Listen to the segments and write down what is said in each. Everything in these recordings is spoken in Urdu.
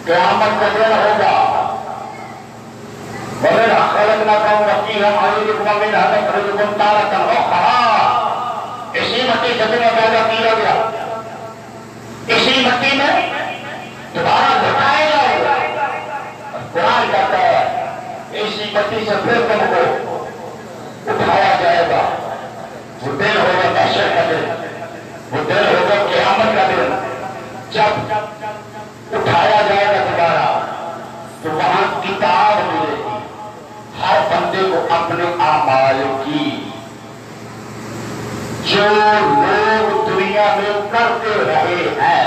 قیامت کا دن ہوگا وَمِنْ خَلَقْنَاكُمْ وَفِيهَا نُعِيدُكُمْ وَمِنْهَا نُخْرِجُكُمْ تَارَةً أُخْرَىٰ. اسی مٹی سے تمہیں پیدا کیا گیا، اسی مٹی میں دوبارہ لوٹایا جائے گا. اور قرآن کہتا ہے اسی مٹی سے پھر تم کو اٹھایا جائے گا. وہ دن ہوگا محشر کا دن، وہ دن ہوگا قیامت کا دن. جب اٹھایا جائے گا دوبارہ تو وہاں کتاب ملے گی ہر بندے کو اپنے اعمال کی، جو لوگ دنیا میں کرتے رہے ہیں.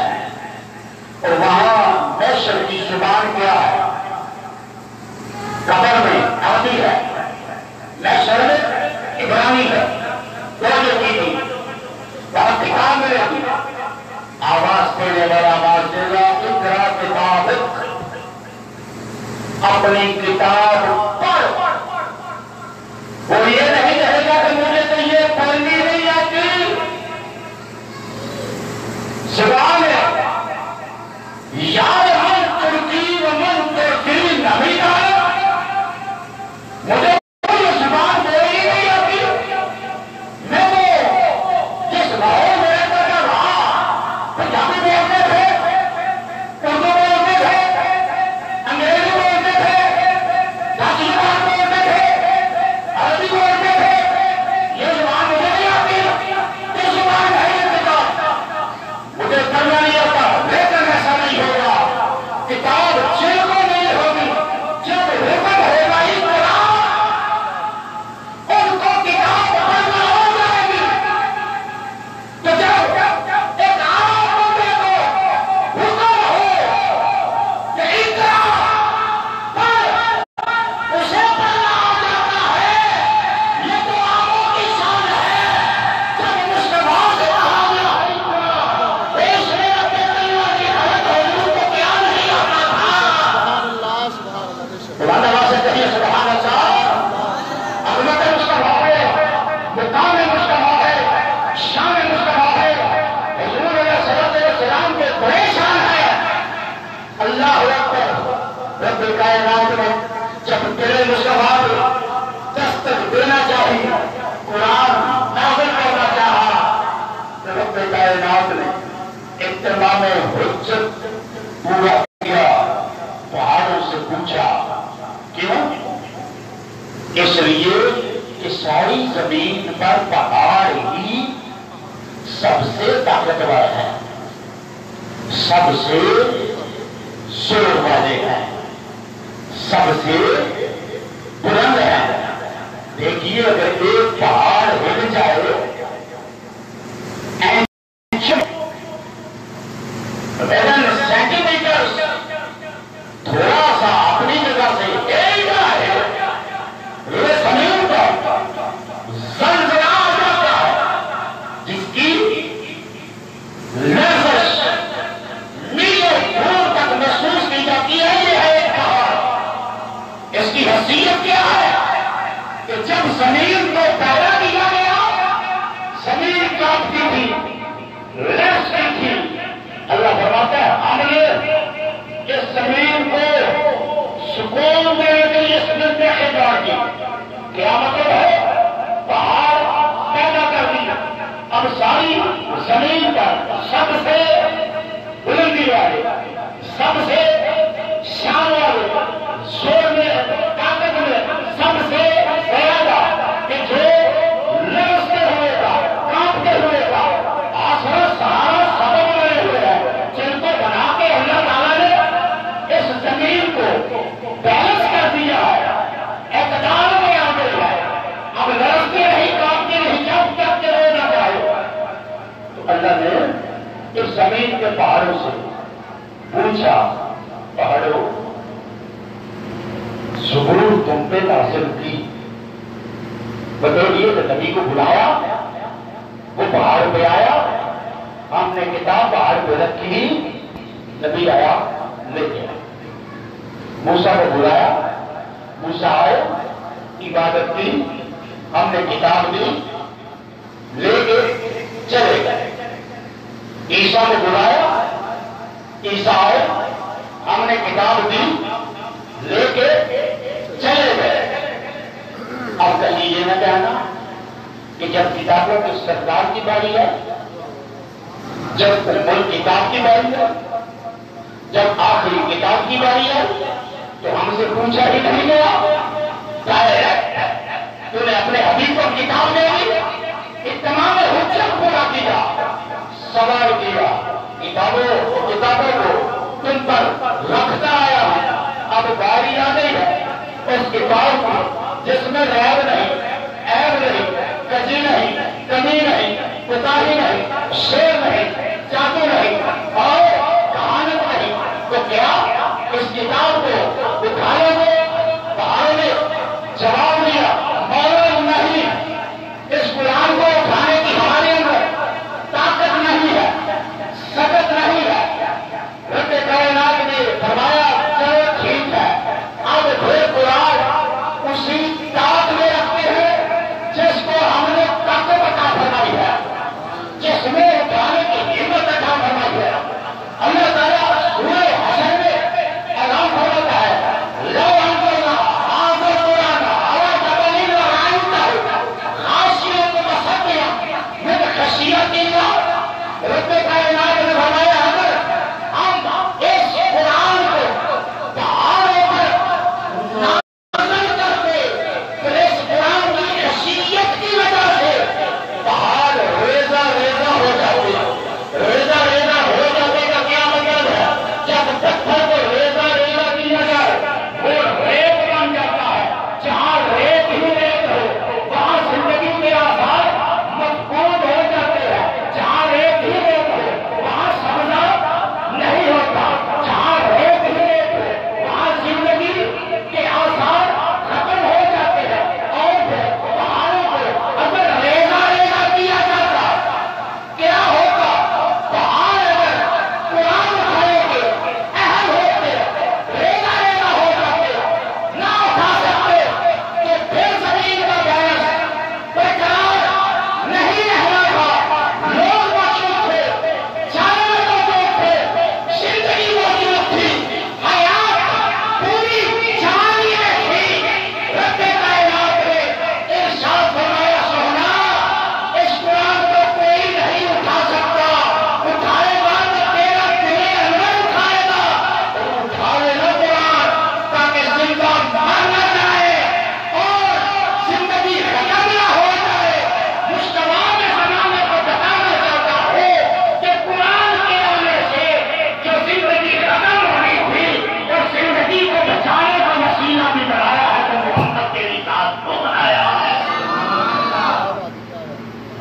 اور وہاں محشر کی زبان کیا ہے؟ قبر میں عربی ہے، محشر میں عبرانی ہے. دونوں کی تھی وہاں کتاب ملے گی. آواز دینے والا آواز دے گا اقرا کتابک، اپنی کتاب پڑھ. وہ یہ نہیں کہے گا کہ مجھے تو یہ پڑھنی نہیں آتی. زبان ہے یار من ترکی و من ترکی نہیں آیا، مجھے یہ زبان بولنی نہیں آتی. میں تو جس ماحول میں رہتا رہا پنجابی بولتے تھے، اردو بولتے تھے، انگریزی بولتے تھے، ڈاچی زبان بولتے تھے، عربی بولتے تھے. یہ زبان مجھے نہیں آتی، یہ زبان نہیں آتی، مجھے پڑھنا نہیں آتا. لیکن ایسا نہیں ہوگا، کتاب جن کو نہیں ہوگی، جب حکم ہوگا اقرا، ان کو کتاب پڑھنا ہو جائے گی. تو جب ایک عام بندے کو حکم ہو کہ اقرا پڑھ، اسے پڑھنا آ جاتا ہے. یہ تو عاموں کی شان ہے. جب مصطفیٰ سے کہا گیا اس میں اپنے کلمہ کی حالت حضور کو کیا نہیں آتا تھا. قرآن آواز سے کہیے سبحان اللہ. عظمت مصطفیٰ ہے، مقام مصطفیٰ ہے، شان مصطفیٰ ہے. حضور علیہ الصلوۃ والسلام کے بڑے شان ہے. اللہ اکبر. رب کائنات نے جب تیرے مصطفیٰ کو دستک دینا چاہی، قرآن نازل کرنا چاہا، تو رب کائنات نے اتمام حجت پورا کیا. پہاڑوں سے پوچھا کیوں؟ اس لیے کہ ساری زمین پر پہاڑ ہی سب سے طاقتور ہے، سب سے زور والے ہیں، سب سے بلند ہیں. دیکھیے اگر ایک پہاڑ ہل جائے سینٹی میٹر تھوڑا سا اپنی جگہ سے ہل جائے، یہ زمین پر زلزلہ آ جاتا ہے جس کی لرزش میلوں دور تک محسوس کی جاتی ہے. یہ ہے ایک پہاڑ. اس کی حیثیت کیا ہے کہ جب زمین کو پیدا کیا گیا، زمین کانپتی تھی، لرزتی تھی. اللہ فرماتا ہے ہم نے اس زمین کو سکون دینے کے لیے اس نے خدمت کی. کیا مطلب ہے؟ پہاڑ پیدا کر دی. اب ساری زمین پر سب سے بلندی والے، سب سے شان والے، زور میں، طاقت میں سب سے زیادہ کہ جو لرزتے ہوئے کا، کانپتے ہوئے کا آسمان سہارا سبب بنے ہوئے ہیں، جن کو بنا کے اللہ تعالیٰ نے اس زمین کو بیلنس کر دیا ہے، اقتدار میں آ گئی ہے. اب لرزتے نہیں، کانپتے نہیں، جب تک کہ وہ نہ جائے. تو اللہ نے اس زمین کے پہاڑوں سے پوچھا، پہاڑوں ظہور تم پہ نازل کی. بتائیے کہ نبی کو بلایا، وہ پہاڑ پہ آیا، ہم نے کتاب پہاڑ پہ رکھی، نبی آیا لے کے. موسیٰ کو بلایا، موسیٰ آئے، عبادت کی، ہم نے کتاب دی، لے کے چلے گئے. عیسیٰ کو بلایا، عیسیٰ آئے، ہم نے کتاب دی لے کے چلے گئے. اب کہیں یہ نہ کہنا کہ جب کتابوں کی سرکار کی باری ہے، جب ملک کتاب کی باری ہے، جب آخری کتاب کی باری ہے تو ہم سے پوچھا ہی نہیں گیا. تو نے اپنے حبیب کو کتاب دے دی، تمام حجت پورا کیا، سوال کیا، کتابوں کو تم پر رکھتا آیا. اب باری آ گئی ہے اس کتاب کی جس میں ریب نہیں، عیب نہیں، کجی نہیں، کمی نہیں، کوتاہی نہیں، شیر نہیں، جادو نہیں اور کہانت نہیں. تو کیا اس کتاب کو اٹھانے میں بہاروں نے جواب دیا مولا نہیں، اس قرآن کو اٹھانے کی ہمارے اندر طاقت نہیں ہے، سکت نہیں ہے. رب کائنات نے فرمایا چلو ٹھیک ہے، اب پھر قرآن اسی طاقت میں رکھتے ہیں جس کو ہم نے طاقت عطا فرمائی ہے، جس میں اٹھانے کی ہمت عطا فرمائی ہے. اللہ تعالیٰ سورہ حشر میں اعلان فرماتا ہے لو انزلنا هذا القرآن على جبل لرأيته خاشعا متصدعا من خشية الله. رب کائنات نے فرمایا اگر ہم اس قرآن کو پہاڑوں پر نازل کرتے تو اس قرآن کی خشیت کی وجہ سے پہاڑ ریزہ ریزہ ہو جاتے. ریزہ ریزہ ہو جاتے کا کیا مطلب ہے؟ جب پتھر کو ریزہ ریزہ کیا جائے وہ ریت بن جاتا ہے. جہاں ریت ہی ریت ہو وہاں زندگی کے آثار مفقود ہو جاتے ہیں. جہاں ریت ہی ریت ہو وہاں سبزہ نہیں ہوتا. جہاں ریت ہی ریت ہو وہاں زندگی کے آثار ختم ہو جاتے ہیں. اور پھر پہاڑوں کو اگر ریزہ ریزہ کیا جاتا کیا ہوگا؟ پہاڑ اگر قرآن اٹھانے کے اہل ہوتے ریزہ ریزہ ہو جاتے نہ اٹھا سکتے تو پھر زمین کا گیس برقرار نہیں رہنا تھا. لوگ موجود تھے، جانور موجود تھے، زندگی موجود تھی، حیات پوری جہانی میں تھی. رب کائنات نے ارشاد فرمایا سونا اس قرآن کو کوئی نہیں اٹھا سکتا. اٹھائے گا تو تیرا تیرے اندر اٹھائے گا. اٹھائے نا قرآن تاکہ زندہ مر نہ جائے اور زندگی ختم نہ ہو جائے. مجتمع میں بنانے کو بتانا چاہتا ہوں کہ قرآن کے آنے سے جو زندگی ختم ہونی تھی اور زندگی کو بچانے کا وسیلہ بھی بنایا ہے تو محمد کے اطاعت کو بنایا ہے.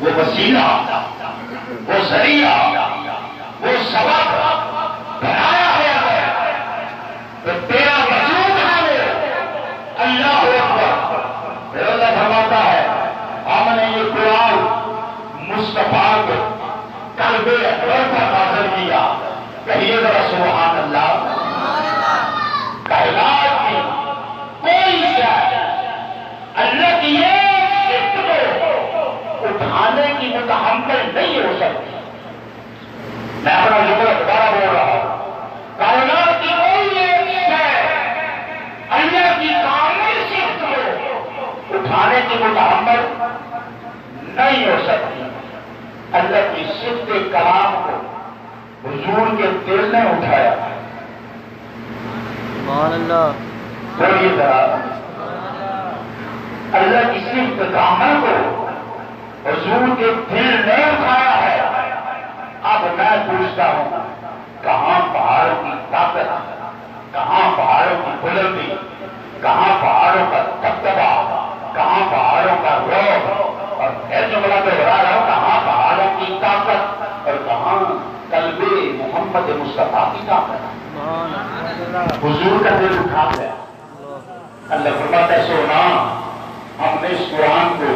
وہ وسیلہ، وہ ذریعہ، وہ سبب بنایا ہے تو تیرا وجود ہے. اللہ اکبر. پھر اللہ فرماتا ہے ہم نے یہ قرآن مصطفیٰ کو قلب اکبر پر نازل کیا. کہیے ذرا سبحان اللہ. کائنات کی کوئی شے اللہ کی ایک صفت کو اٹھانے کی متحمل نہیں ہو سکتی. میں اپنا جملہ دوبارہ بول رہا ہوں. کائنات کی کوئی ایک شے اللہ کی کامل صفت کو اٹھانے کی متحمل نہیں ہو سکتی. اللہ کی صفت کلام کو حضور کے دل نے اٹھایا. سبحان اللہ. بولیے ذرا اللہ کی صفت کامل کو حضور کے دل نے اٹھایا ہے. اب میں پوچھتا ہوں کہاں پہاڑوں کی طاقت، کہاں پہاڑوں کی بلندی، کہاں پہاڑوں کا دبدبا، کہاں پہاڑوں کا روب. اور ایسے جملہ تو بتا رہا ہوں کہاں پہاڑوں کی طاقت اور کہاں قلب محمد مصطفیٰ کی طاقت. حضور کا دل اٹھا گیا. اللہ فرماتا ہے سونا ہم نے اس قرآن کو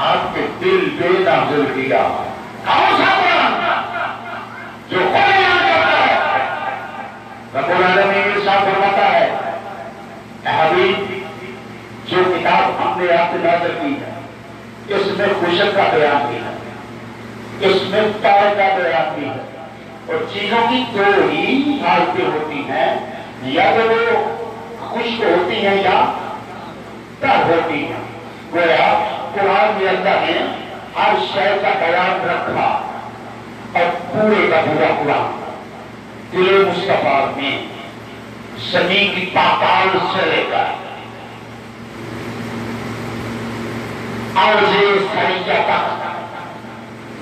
آپ کے دل پہ نازل کیا. کون سا قرآن جو خود بیان کرتا ہے؟ رب العالمین ارشاد فرماتا ہے اے حبیب جو کتاب ہم نے آپ سے نازل کی ہے اس میں خوشک کا بیان بھی ہے، اس میں پائے کا بیان بھی ہے. اور چیزوں کی دو ہی حالتیں ہوتی ہیں یا تو وہ خشک ہوتی ہیں یا تر ہوتی ہیں. گویا قرآن میں اللہ نے ہر شے کا بیان رکھا اور پورے کا پورا قرآن دل مصطفیٰ میں زمین کی پاتال سے لے کر عرض سریہ تک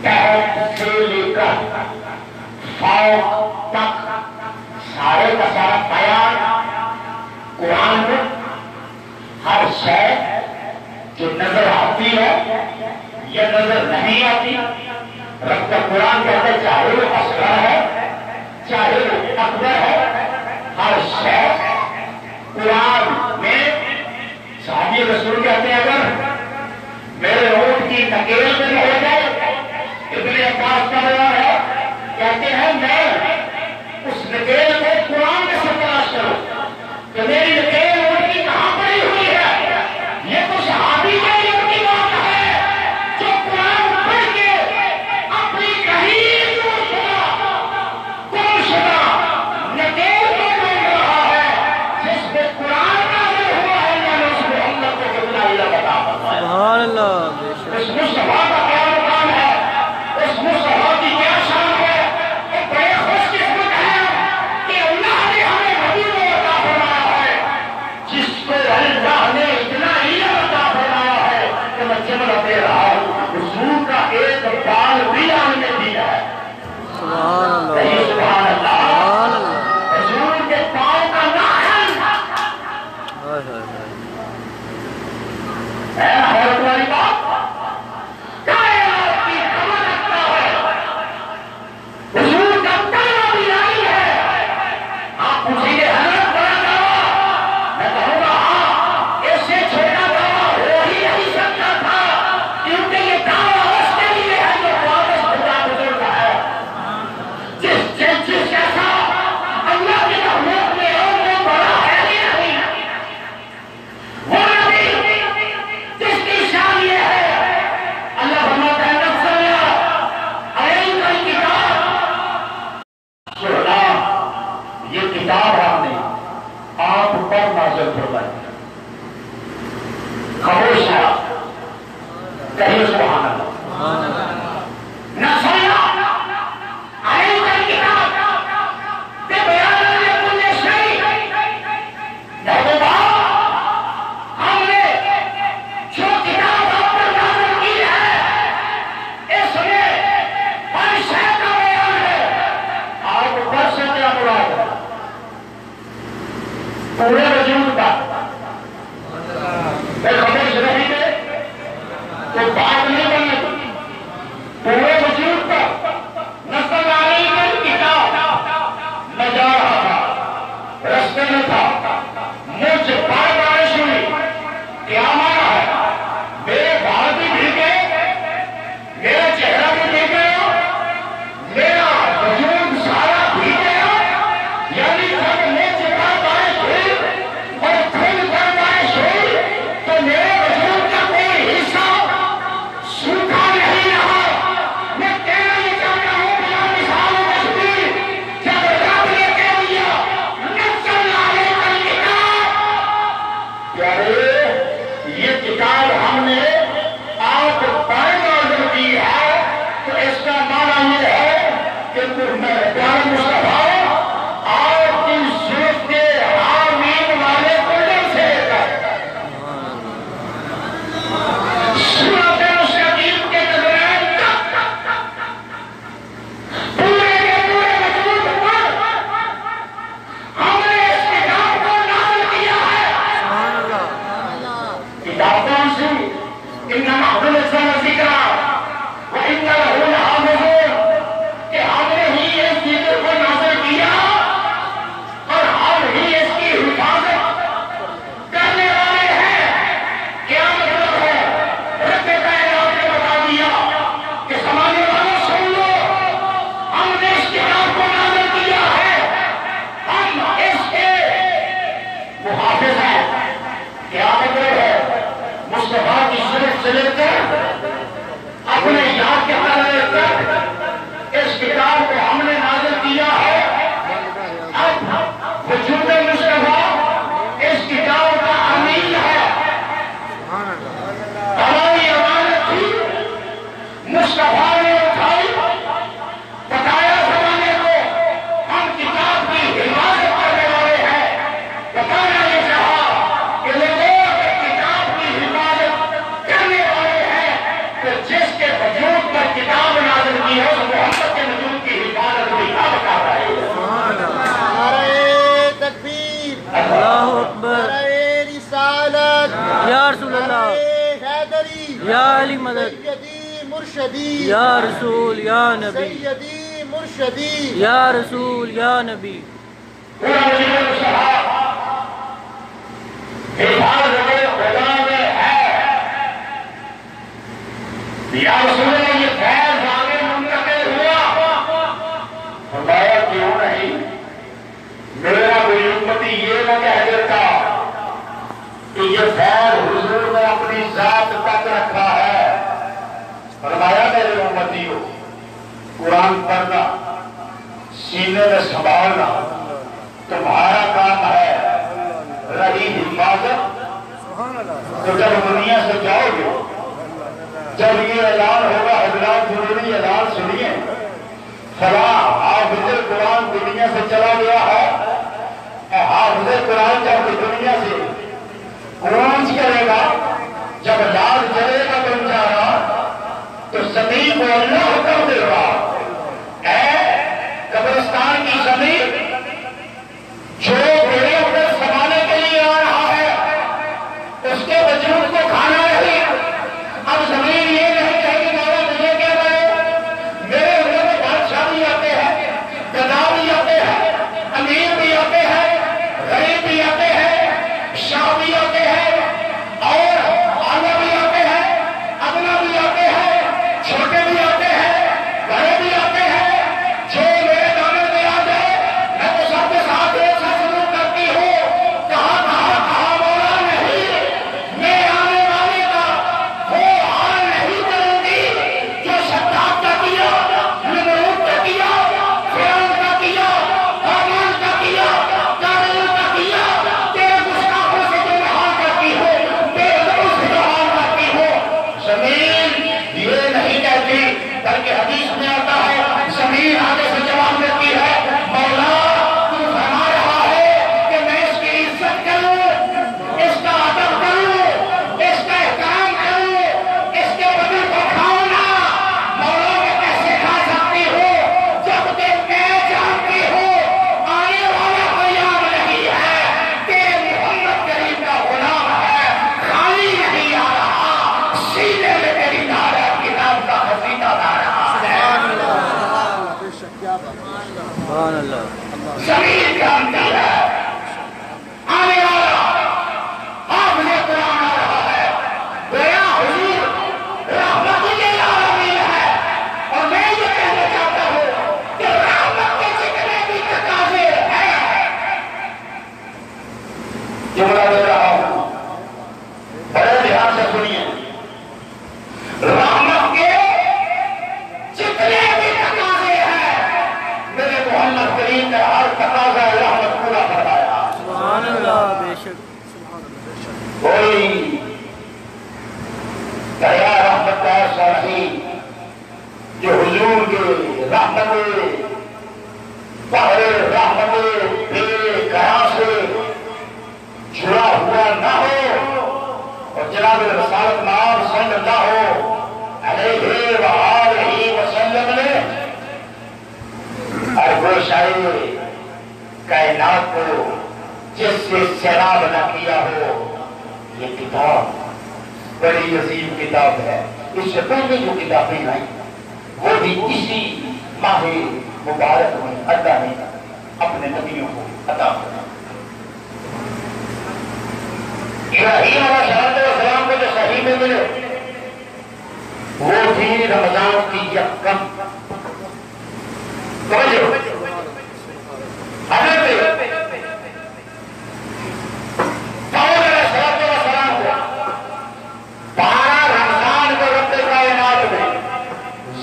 تحت سے لے کر فوق تک سارے کا سارا بیان قرآن میں ہر شے جو نظر آتی ہے یا نظر نہیں آتی. رب کا قرآن کہتے چاہے وہ اصغر ہے چاہے وہ اکبر ہے ہر شے قرآن میں. صحابی رسول کہتے ہیں اگر میرے اونٹ کی نکیل میں ہو جائے ابن عباس کا بیان ہے کہتے ہیں میں اس نکیل کو قرآن میں سے تلاش کروں کہ میری نکیل اونٹ کی کہاں پڑی ہوئی ہے. یہ تو صحابی کے لیے کی بات ہے جو قرآن پڑھ کے اپنی کہیں گم شدہ نکیل کو ڈھونڈ رہا ہے جس میں قرآن نازل ہوا ہے یا اس میں اللہ کو کتنا علم عطا فرمایا. سبحان اللہ. اس مصطفیٰ کا کیا مقام ہے, اس مصطفیٰ کی کیا شان ہے. ایک بڑے خوش قسمت ہے کہ اللہ نے ہمیں حبیب عطا فرمایا ہے جس کو اللہ نے اتنا علم عطا فرمایا ہے کہ میں جملہ دے رہا ہوں حضور کا ایک بال بھی ہم نے دیا ہے. سبحان اللہ. حضور کے پاؤں کا ناخن ہے حضرت والی بات کائنات کی خبر رکھتا ہے. حضور کا کلمہ بھی لائی ہے. آپ پوچھیں گے حضرت بڑا دعویٰ, میں کہوں گا ہاں اس سے چھوٹا دعویٰ ہو ہی نہیں سکتا تھا کیونکہ یہ دعویٰ اس کے لیے ہے جو واپس خدا بزرگ ہے جس جیسا اللہ کے مخلوق میں اور وہ بڑا ہے ہی نہیں. وہ نبی جس کی شان یہ ہے اللہ فرماتا ہے نفسنا علیہ الکتاب سنا یہ کتاب ہم نے آپ پر نازل فرمائی. خاموش ہے کہیں سبحان اللہ. نفسنا علیہ الکتاب ببیان لکل شیء. محبوبہ ہم نے جو کتاب آپ پر نازل کی ہے اس میں ہر شے کا بیان ہے. آپ پر سے کیا مراد ہے؟ پورے وجود کا. خبر سے نہیں دے تو بات نہیں بنی. پورے وجود کا نزل علیک الکتاب. میں جا رہا تھا رستے میں تھا مجھ پر بارش ہوئی. کیا مانا ہے میرے بال بھی بھیگے میرا چہرہ بھی بھیگ گیا میرا وجود سارا بھیگ گیا. یعنی جب مجھ پر بارش ہوئی اور کھل پر بارش ہوئی تو میرے وجود کا کوئی حصہ سوکھا نہیں رہا. میں کہنا یہ چاہتا ہوں بلا مثال و تشبیہ جب رب نے کہہ دیا نزل علیک الکتاب پیارے یہ کتاب یا علی مدد سیدی مرشدی یا رسول یا نبی سیدی مرشدی یا رسول یا نبی پورا وجود صحاب حفاظت خدا میں ہے یا رسول اللہ یہ فیض آگے منتقل ہوا فرمایا کیوں نہیں میرا کوئی امتی یہ نہ کہہ دیتا کہ یہ فیض حضور نے اپنی ذات تک رکھا ہے فرمایا میرے امتیوں قرآن پڑھنا سینے میں سنبھالنا تمہارا کام ہے رہی حفاظت تو جب دنیا سے جاؤ گے جب یہ اعلان ہوگا حضرات ضروری اعلان سنیے فلاں حافظ قرآن دنیا سے چلا گیا ہے حافظ قرآن جب دنیا سے قرآن کرے گا جب لال جلے گا بن جانا تو زمین کو اللہ حکم دے گا اے قبرستان کی زمین جو بڑے اپنے سنبھالنے کے لیے آ رہا ہے اس کے وجود کو کھانا نہیں اب زمین یہ نہیں کہے کہ مولا مجھے کیا کرے میرے اندر میں بادشاہ بھی آتے ہیں گدا بھی آتے ہیں امیر بھی آتے ہیں غریب بھی آتے ہیں شاہ بھی آتے ہیں اور آگے بھی آتے ہیں ادنا بھی آتے ہیں چھوٹے بھی آتے ہیں بڑے بھی آتے ہیں جو میرے دانے میں آ جائے میں تو سب کے ساتھ ایک ساتھ سلوک کرتی ہوں کہاں مولا نہیں میں آنے والے کا وہ حال نہیں کروں گی جو شداد کا کیا نمرود کا کیا فرعون کا کیا حامان کا کیا قارون کا کیا تیرے گستاخوں سے جو حال کرتی ہو تیرے لوگوں سے جو حال کرتی ہو زمین یہ نہیں کہتی بلکہ حدیث میں آتا ہے زمین آگے سے جواب دیتی ہے مولا تو فرما رہا ہے کہ میں اس کی عزت کروں اس کا ادب کروں اس کا احترام کروں اس کے بدن کو کھاؤں نہ مولا میں کیسے کھا سکتی ہوں جب کہ میں جانتی ہوں آنے والا قیام نہیں ہے کہ محمد کریم کا غلام ہے خالی نہیں آ رہا سینے میں میری نعرہ کتاب کا خزینہ لا رہا ہے سبحان اللہ زمین جانتی ہے آنے والا آپ نے قرآن آ رہا ہے گویا حضور رحمت للعالمین ہے اور میں یہ کہنا چاہتا ہوں کہ رحمت کے جتنے بھی تقاضے ہیں جملہ دے رہا ہوں بڑے دھیان سے سنیے رحمت کے جتنے بھی تقاضے ہیں میرے محمد کریم نے ہر تقاضا رحمت پورا فرمایا سبحان اللہ بے شک کوئی دریا رحمت کا ایسا نہیں جو حضور کے رحمت بحر رحمت بے گیا سے جڑا ہوا نہ ہو اور جناب رسالت نام صلی اللہ علیہ وآلہ وسلم نے ہر گوشائے کائنات کو جس سے سیراب نہ کیا ہو یہ کتاب بڑی عظیم کتاب ہے اس سے پہلے جو کتابیں آئیں وہ بھی اسی ماہ مبارک میں اللہ نے اپنے نبیوں کو عطا کیا ابراہیم علیہ السلام کو جو صحیح میں ملے وہ تھی رمضان کی یکم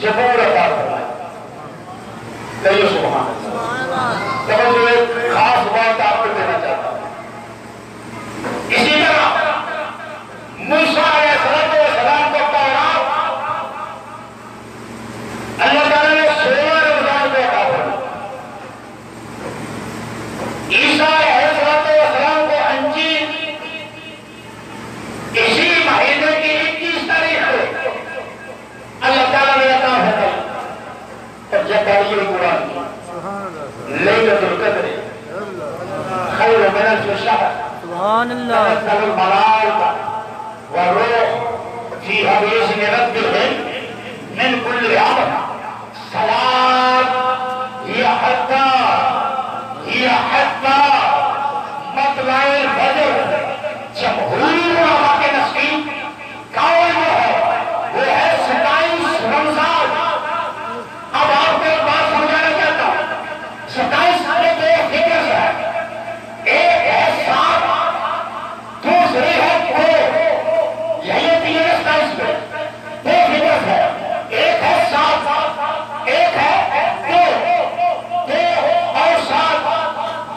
زبور عطا فرمایا کہیے سبحان اللہ جو ایک خاص بات آپ کو دینا چاہتا ہوں اسی طرح موسیٰ علیہ السلام کو تورات اللہ تعالیٰ نے 16 رمضان کو عطا فرمایا عیسیٰ علیہ السلام کو انجیل اسی مہینے کی 21 تاریخ کو اللہ تعالیٰ نے عطا فرمایا اور جب پڑھیے قرآن لیلۃ القدر خیر من الف شہر سبحان اللہ تنزل الملائکۃ والروح فیہا بإذن ربهم من كل أمر صلاة هي حتى مطلع الفجر جمہور علماء کے نزدیک قول جو ہے وہ ہے 27 رمضان. اب آپ کو ایک بات سمجھانا چاہتا ہوں. 27 میں دو فگرز ہے. ایک ہے 7, دوسری ہے 2. یہی ہوتی ہے 27 میں دو فگرز ہے. ایک ہے 7, ایک ہے 2. 2 اور 7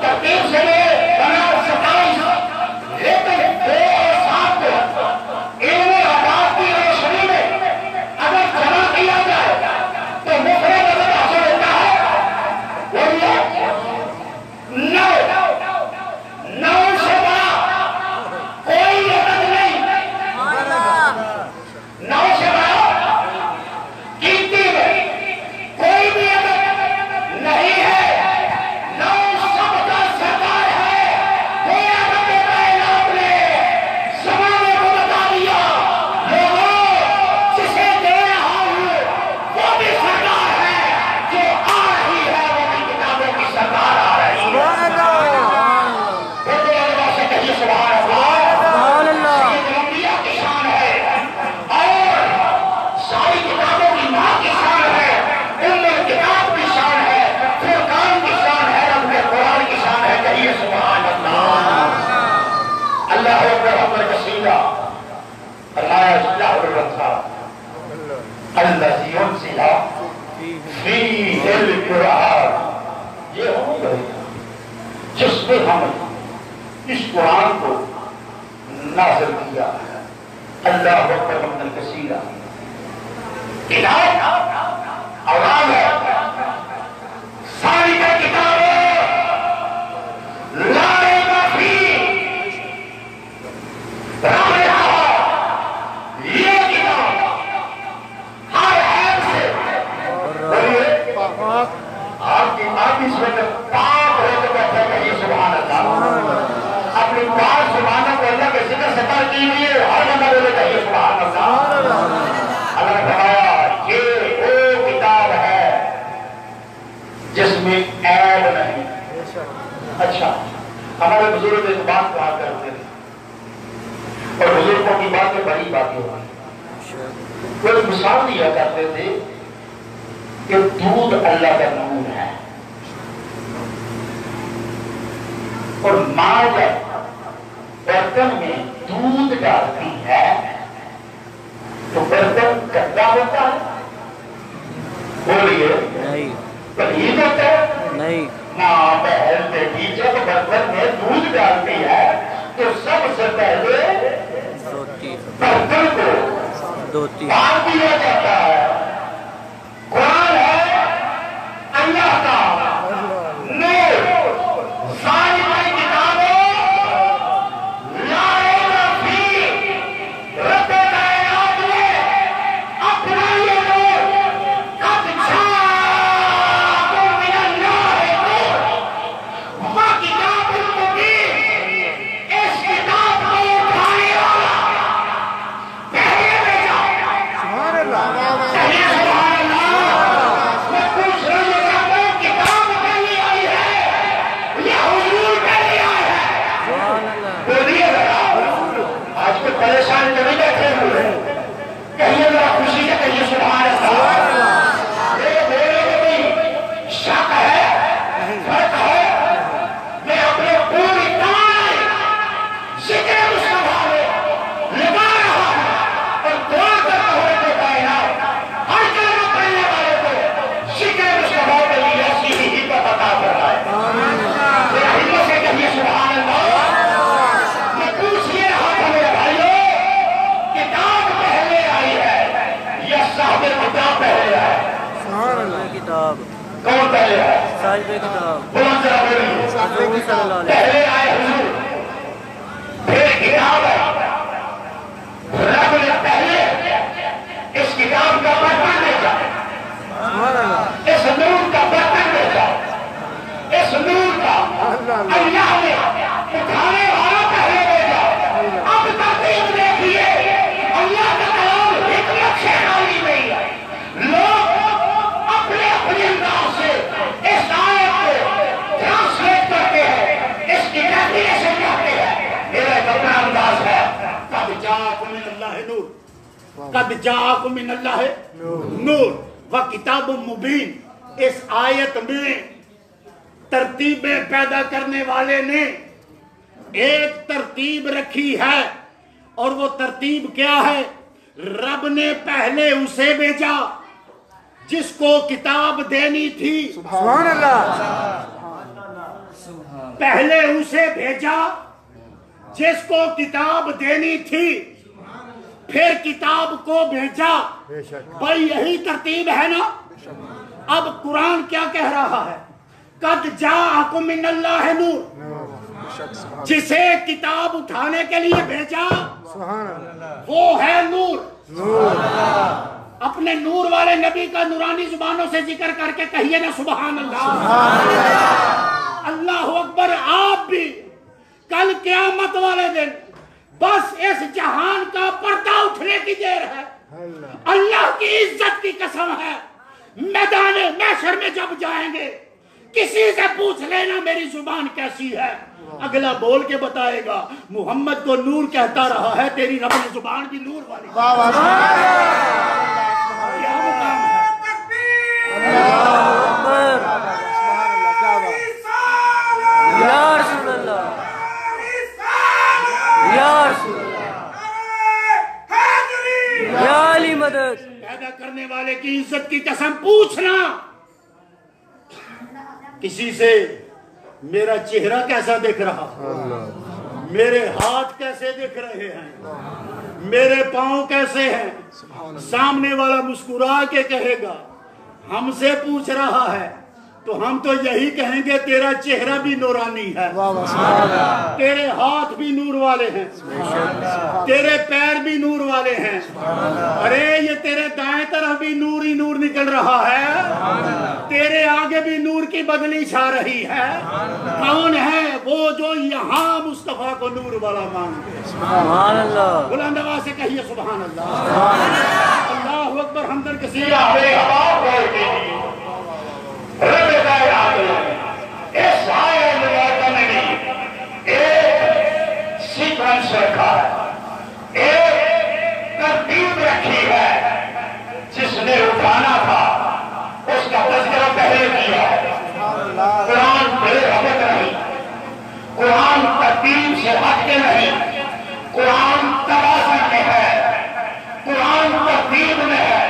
ترتیب سے بنا 27. لیکن 2 اور 7 کو علم آباد کی روشنی میں اگر جمع کیا جائے تو مفرد عدد حاصل ہوتا ہے. وہ یہ 9 سے بڑا کوئی عدد نہیں. 9 سے بڑا گنتی میں کوئی بھی عدد نہیں ہے. 9 سب کا سردار ہے. کوئی عدد کائنات نے زمانے کو بتا دیا لوگوں جسے دے رہا ہوں وہ بھی سردار ہے. جو آ رہی ہے وہ بھی کتابوں کی سردار آ رہی ہے. اردو علماء سے کہیے سبحان اللہ. سبحان اللہ. سید الانبیاء کی شان ہے اور ساری کتابوں کی ماں کی شان ہے. ام الکتاب کی شان ہے. فرقان کی شان ہے. رب قرآن کی شان ہے. کہیے سبحان اللہ. اللہ اکبر اکبر کثیرا. فرمایا اللہ الرحمن الذی انزل فیہ القرآن. یہ ہم گئے جس میں ہم اس قرآن کو نازل کیا ہے. اللہ اکبر حمدا کثیرا. کتاب اولاد ہے. ساری کا کتاب لا ریب فیہ. رب نے کہا یہ کتاب ہر عیب سے آپ اس وقت پاک ہو کے بیٹھے. کہیے سبحان اللہ. اپنی پاک زبانوں کو اللہ کے ذکر سے پر کیجیے. ہر بندہ بولے کہیے سبحان اللہ. اللہ نے فرمایا یہ وہ کتاب ہے جس میں عیب نہیں. اچھا ہمارے بزرگ ایک بات کہا کرتے تھے اور بزرگوں کی باتیں بڑی باتیں ہوئی. وہ ایک مثال دیا کرتے تھے کہ دودھ اللہ کا نور ہے اور ماں جب برتن میں دودھ ڈالتی ہے تو برتن گندا ہوتا ہے. بولیے نہیں پلید ہوتا ہے. نہیں. ماں بہن بیٹی جب برتن میں دودھ ڈالتی ہے تو سب سے پہلے دھوتی برتن کو دھوتی پاک دیا جاتا ہے. قرآن ہے اللہ کا نور. ساری بڑی کتابوں لا ریب فیہ. رب کائنات نے اپنا یہ نور قد جاءکم من اللہ نور و کتاب مبین. اس کتاب کو اٹھانے والا پہلے بھیجا. سبحان اللہ. کہیے سبحان اللہ. میں پوچھ رہا ہوں کتاب پہلے آئی ہے یا حضور پہلے آئے ہیں؟ سبحان اللہ. بولیے ذرا. آج کو پریشان تو نہیں بیٹھے ہوئے. کہیے ذرا خوشی سے کہیے سبحان اللہ. میرے بولے میں بھی شک ہے فرق ہے. میں اپنے پوری تمام ذکر مصطفیٰ میں لگا رہا ہوں اور دعا کرتا ہوں کہ کائنات ہر کلمہ پڑھنے والے کو ذکر مصطفیٰ کے لیے ایسی ہی ہمت عطا فرمائے. ذرا ہمت سے کہیے سبحان اللہ. میں پوچھ یہ رہا تھا میرے بھائیوں کتاب پہلے آئی ہے یا صاحب کتاب پہلے ہے؟ سبحان اللہ. کتاب کون پہلے ہے؟ صاحب کتاب بلند ذرا بولیے. حضور صلی اللہ علیہ پہلے آئے حضور پھر کتاب ہے. رب نے پہلے اس کتاب کا برتن بھیجا. سبحان اللہ. اس نور کا برتن بھیجا. اس نور کا اللہ نے اٹھانے والا پہلے بھیجا. اب ترتیب دیکھیے اللہ کا کلام قد جاءکم من اللہ نور و کتاب مبین. اس آیت میں ترتیبیں پیدا کرنے والے نے ایک ترتیب رکھی ہے، اور وہ ترتیب کیا ہے؟ رب نے پہلے اسے بھیجا جس کو کتاب دینی تھی. سبحان اللہ. پہلے اسے بھیجا جس کو کتاب دینی تھی، پھر کتاب کو بھیجا. بھائی یہی ترتیب ہے نا؟ اب قرآن کیا کہہ رہا ہے؟ قد جاءکم من اللہ نور. جسے کتاب اٹھانے کے لیے بھیجا وہ ہے نور. اپنے نور والے نبی کا نورانی زبانوں سے ذکر کر کے کہیے نا سبحان اللہ. اللہ اکبر. آپ بھی کل قیامت والے دن بس اس جہان کا پردہ اٹھنے کی دیر ہے. اللہ کی عزت کی قسم ہے، میدان محشر میں جب جائیں گے کسی سے پوچھ لینا میری زبان کیسی ہے، اگلا بول کے بتائے گا محمد کو نور کہتا رہا ہے، تیری رب کی زبان بھی نور والی. کیا مقام ہے. یا رسول اللہ، یا رسول اللہ، یا علی مدد. پیدا کرنے والے کی عزت کی قسم پوچھنا کسی سے میرا چہرہ کیسا دکھ رہا، میرے ہاتھ کیسے دکھ رہے ہیں، میرے پاؤں کیسے ہیں. سامنے والا مسکرا کے کہے گا ہم سے پوچھ رہا ہے تو ہم تو یہی کہیں گے تیرا چہرہ بھی نورانی ہے، تیرے ہاتھ بھی نور والے ہیں، تیرے پیر بھی نور والے ہیں. ارے یہ تیرے دائیں طرف بھی نور ہی نور نکل رہا ہے، تیرے آگے بھی نور کی بدلی چھا رہی ہے. کون ہے وہ جو یہاں مصطفیٰ کو نور والا مانگے؟ سبحان اللہ. بلند آواز سے کہیے سبحان اللہ. اللہ اکبر حمدن کثیرا. اس آیت مبارکہ میں بھی ایک سیکوینس رکھا ہے، ایک ترتیب رکھی ہے. جس نے اٹھانا تھا اس کا تذکرہ پہلے کیا ہے. قرآن بے حد نہیں، قرآن ترتیب سے ہٹ کے نہیں، قرآن توازن میں ہے، قرآن ترتیب میں ہے.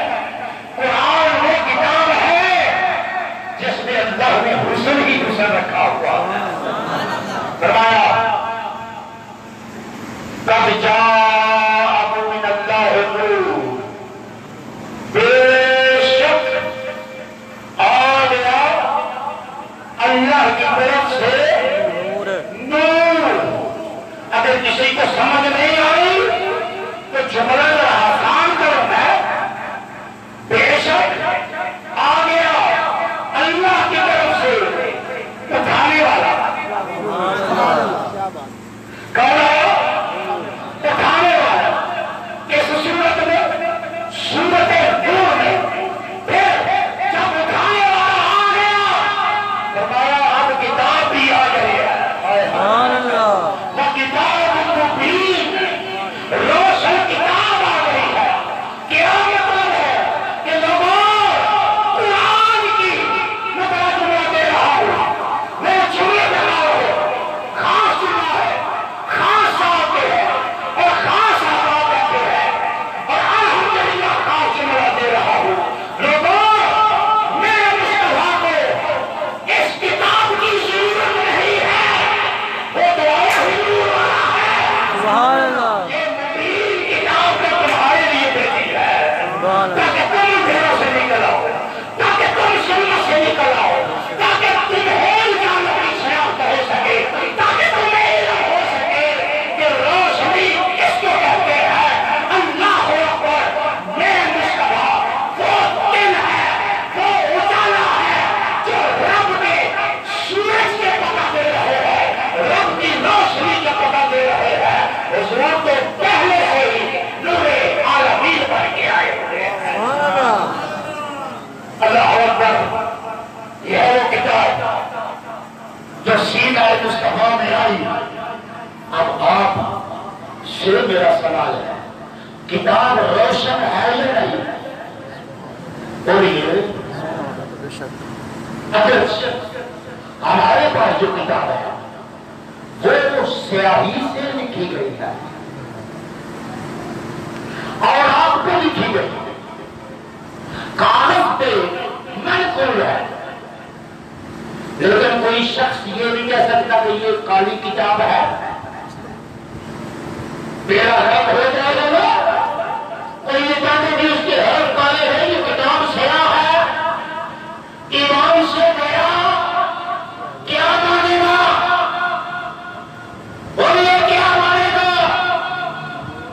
قرآن وہ کتاب ہے جس میں اللہ نے حسن ہی حسن رکھا ہوا. فرمایا قد جاءکم من اللہ نور. بے شک آ گیا اللہ کی طرف سے نور. اگر کسی کو سمجھ نہیں آئی تو جملہ ذرا آسان کرو. بے شک آ گیا اللہ کی طرف سے اٹھانے والا. کون ہے اٹھانے والا؟ اس صورت میں صورت نور میں پھر جب اٹھانے والا آ گیا فرمایا اب کتاب بھی آ گئی ہے. سبحان اللہ. وہ کتاب مبین، روشن کتاب آ گئی ہے. کیا مطلب ہے کہ لوگوں قرآن کی مطالعہ دے رہا ہوں، میں جملے دے رہا ہوں. خاص جملہ ہے، خاص آتے ہیں اور خاص آباد رہتے ہیں، اور الحمدللہ خاص جملہ دے رہا ہوں. لوگوں میرے مصطفیٰ کو اس کتاب کی ضرورت نہیں ہے، وہ تو آیا ہی نور والا ہے. سبحان اللہ. یہ مبین کتاب نے تمہارے لیے بھیجی ہے سبحان اللہ. تاکہ تم گھروں سے نکل آؤ، تاکہ تم سنت سے نکل آؤ، تاکہ تمہیں جاننے کی شناخت ہو سکے، تاکہ تمہیں علم ہو سکے کہ روشنی کس کو کہتے ہیں. اللہ اکبر. میرے مصطفیٰ وہ دن ہے، وہ اجالا ہے جو رب کے سورج کے پتہ دے رہے ہیں، رب کی روشنی کا پتہ دے رہے ہیں. حضور تو پہلے سے ہی نور عالمین بن کے آئے ہوئے ہیں. سبحان اللہ. اللہ اکبر. یہ ہے وہ کتاب جو سینہ مصطفیٰ میں آئی. اب آپ سے میرا سوال ہے، کتاب روشن ہے یا نہیں؟ بولیے اگر ہمارے پاس جو کتاب ہے وہ سیاہی سے لکھی گئی ہے اور آپ کو لکھی گئی ہے، کاغذ پہ منقول ہے، لیکن کوئی شخص یہ نہیں کہہ سکتا کہ یہ کالی کتاب ہے، میرا رب ہو جائے گا نا، کوئی یہ کہتے کہ اس کے حرف کالے ہیں، یہ کتاب سیاہ ہے، ایمان سے میرا کیا مانے گا؟ بولیے کیا مانے گا؟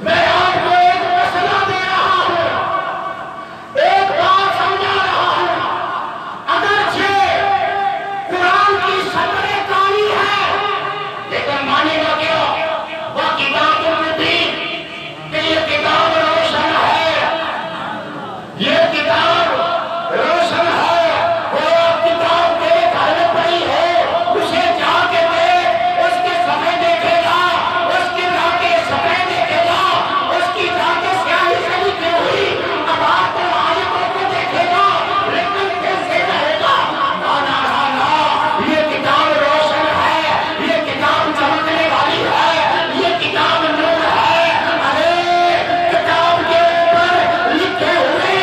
میں آپ کو ایک مسئلہ دے رہا ہوں، ایک بات سمجھا رہا ہوں، اگرچہ قرآن کی سطریں کالی ہے لیکن مانے گا کیا؟ وہ کتاب المبین کہ یہ کتاب روشن ہے، یہ کتاب روشن ہے، وہ کتاب کے گھر میں پڑی ہے، اسے جا کے دیکھ، اس کے صفحے دیکھے گا، اس کے جا کے صفحے دیکھے گا، اس کی جا کے سیاہی سے لکھی ہوئی ابات اور آیتوں کو دیکھے گا، لیکن کیسے رہے گا؟ نا نا نا نا، یہ کتاب روشن ہے، یہ کتاب چمکنے والی ہے، یہ کتاب نور ہے۔ ارے کتاب کے اوپر لکھے ہوئے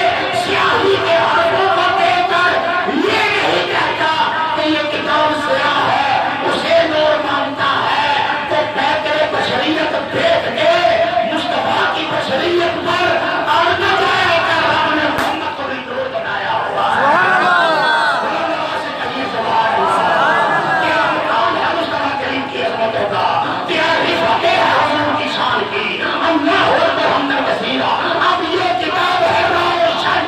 سیاہی کے حرفوں کو دیکھ کر یہ نہیں کہتا کہ یہ کتاب سیاہ ہے، اسے نور مانتا ہے، تو بہتر بشریت دیکھ کے مصطفیٰ کی بشریت پر اور نہ جائے کر ہم نے محمد کو بھی نور بنایا ہوا ہے۔ اللہ سے کہیے سبحان اللہ۔ کیا مقام ہے مصطفیٰ کریم کی عظمتوں کا، کیا رفعت ہے حضور کی شان کی، اللہ اکبر حمد کثیرا۔ اب یہ کتاب ہے روشن،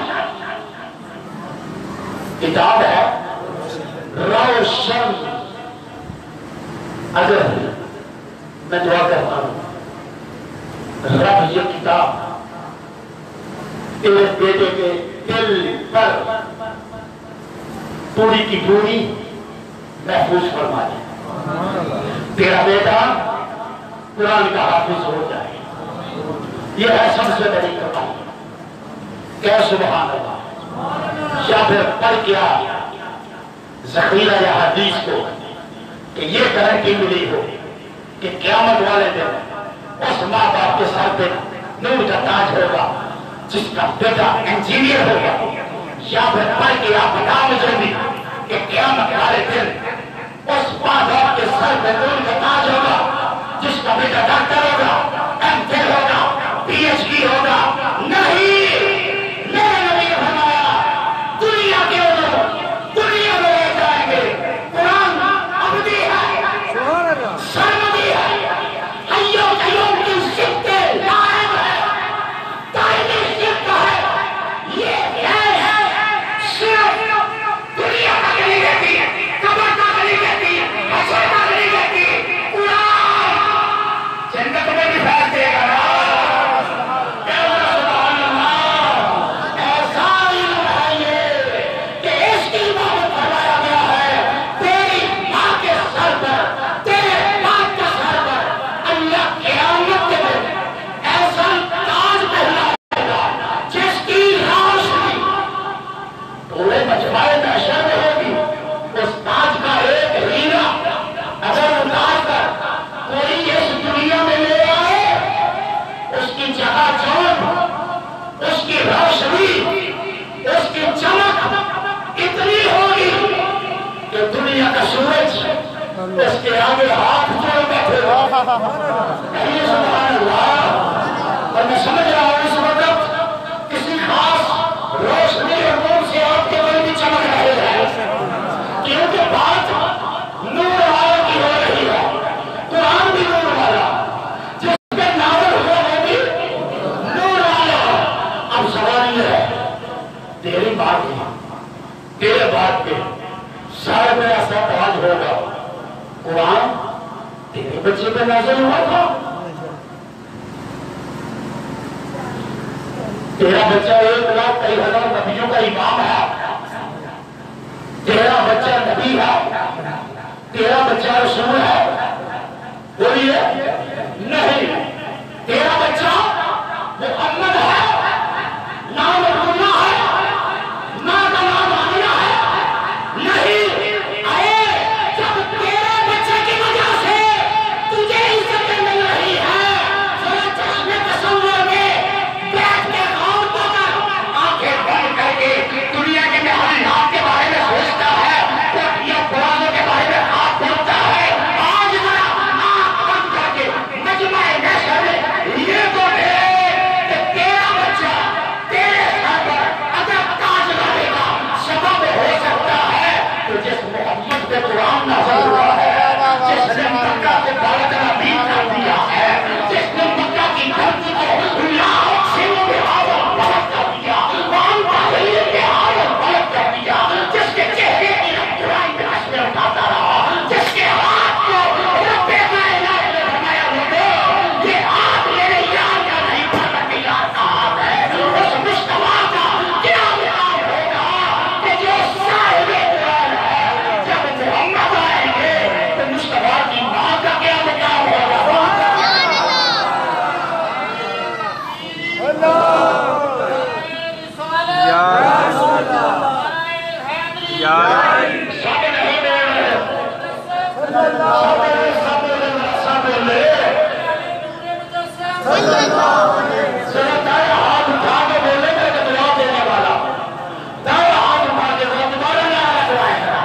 کتاب ہے روشن۔ اگر میں دعا کرتا ہوں رب یہ کتاب تیرے بیٹے کے دل پر پوری کی پوری محفوظ فرما دے، تیرا بیٹا قرآن کا حافظ ہو جائے، یہ ہے سب سے بڑی کمائی۔ کیا سبحان اللہ! یا پھر پڑھ کیا ذخیرہ یا حدیث کو کہ یہ گارنٹی ملی ہو کہ قیامت والے دن اس ماں باپ کے سر پہ نور کا تاج ہوگا جس کا بیٹا انجینئر ہوگا، یا پھر پڑھ کے آپ بتا مجھے بھی کہ قیامت والے دن اس ماں باپ کے سر پہ نور کا تاج ہوگا جس کا بیٹا ڈاکٹر ہوگا، ایم فل ہوگا، پی ایچ ڈی ہوگا۔ نہیں، میرے نبی نے فرمایا دنیا کے لوگ دنیا میں رہ جائیں گے، قرآن ابدی ہے، سرمدی ہے، حی و قیوم کی صفت لائق ہے، دائمی صفت ہے، یہ ہے صرف دنیا کا نہیں رہتی، قبر کا نہیں رہتی، حشر کا نہیں رہتی، قرآن جنت میں بھی پھیل دے گا نا۔ سبحان اللہ! ایسا علم ہے یہ کہ اس کی عبادت فرمایا گیا ہے، تیری ماں کے سر پر، تیرے باپ کے سر پر اللہ قیامت کے دن ایسا تاج پہنائے گا جس کی روشنی پورے مجمع محشر میں ہوگی۔ اس تاج کا ایک ہیرا اگر اتار کر کوئی اس دنیا میں لے آئے، اس کی جگہ جوت، اس کی روشنی، اس کی چمک اتنی ہوگی کہ دنیا کا سورج اس کے آگے ہاتھ جوڑ بیٹھے گا۔ کہیے سبحان اللہ! اور میں سمجھ رہا ہوں اس وقت کسی خاص روشنی اور نور سے آپ کے دل بھی چمک رہے ہیں، کیونکہ بات نور والا کی ہو رہی ہے، قرآن بھی نور والا، جس پہ نازل ہوا وہ بھی نور والا۔ اب سوال یہ ہے، تیری بات ہے، تیرے بات پہ سارے میں ایسا تاج ہوگا، قرآن تیرے بچے پہ نازل ہوا تھا، تیرا بچہ 1,23,000 نبیوں کا امام ہے، تیرا بچہ نبی ہے، تیرا بچہ رسول ہے، بولیے نہیں، تیرا بچہ محمد مکہ سے بالکل بھی کر دیا ہے، جس نے مکہ کی دھرتی کو لاکھ سنوں میں آدم بلند کر دیا، وہاں تحریر کے آدم بلند کر دیا، جس کے چہرے کی برائی میں اشکر اٹھاتا رہا، جس کے ہاتھ کو رب کائنات نے فرمایا لوگو یہ ہاتھ میرے یار کا نہیں بلکہ میرے یار کا ہاتھ ہے۔ اس مصطفیٰ کا کیا مقام ہوگا کہ جو صاحب قرآن ہے، جب محمد آئیں گے تو مصطفیٰ کی ماں کا کیا مقام ہوگا؟ ہاتھ اٹھا کے بولے میرے کو دعا دینے والا، دائیں ہاتھ اٹھا کے بولے تمہارا نام دعائیں کرا۔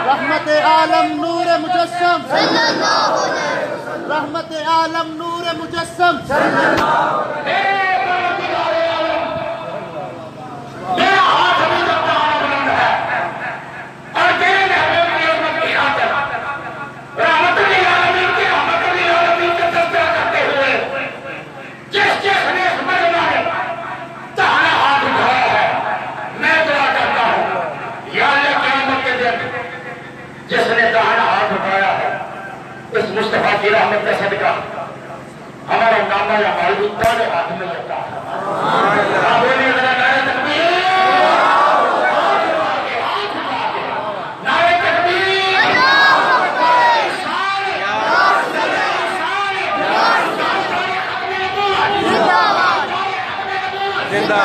رحمت عالم نور مجسم، رحمت عالم نور مجسم، میرا ہاتھ ابھی تک بلند ہے اور تیرے محبوب کی عظمت کی خاطر رحمت للعالمین کی رحمت للعالمین کا تذکرہ کرتے ہوئے جس نے اس مجمع میں داہنا ہاتھ اٹھایا ہے، میں دعا کرتا ہوں یا اللہ قیامت کے دن جس نے داہنا ہاتھ اٹھایا ہے اس مصطفیٰ کی رحمت کا صدقہ ہمارا نامہ یا مال داہنے ہاتھ میں لگتا ہے۔ بولیے ذرا نعرہ تکبیر، نعرہ تکبیر، زندہ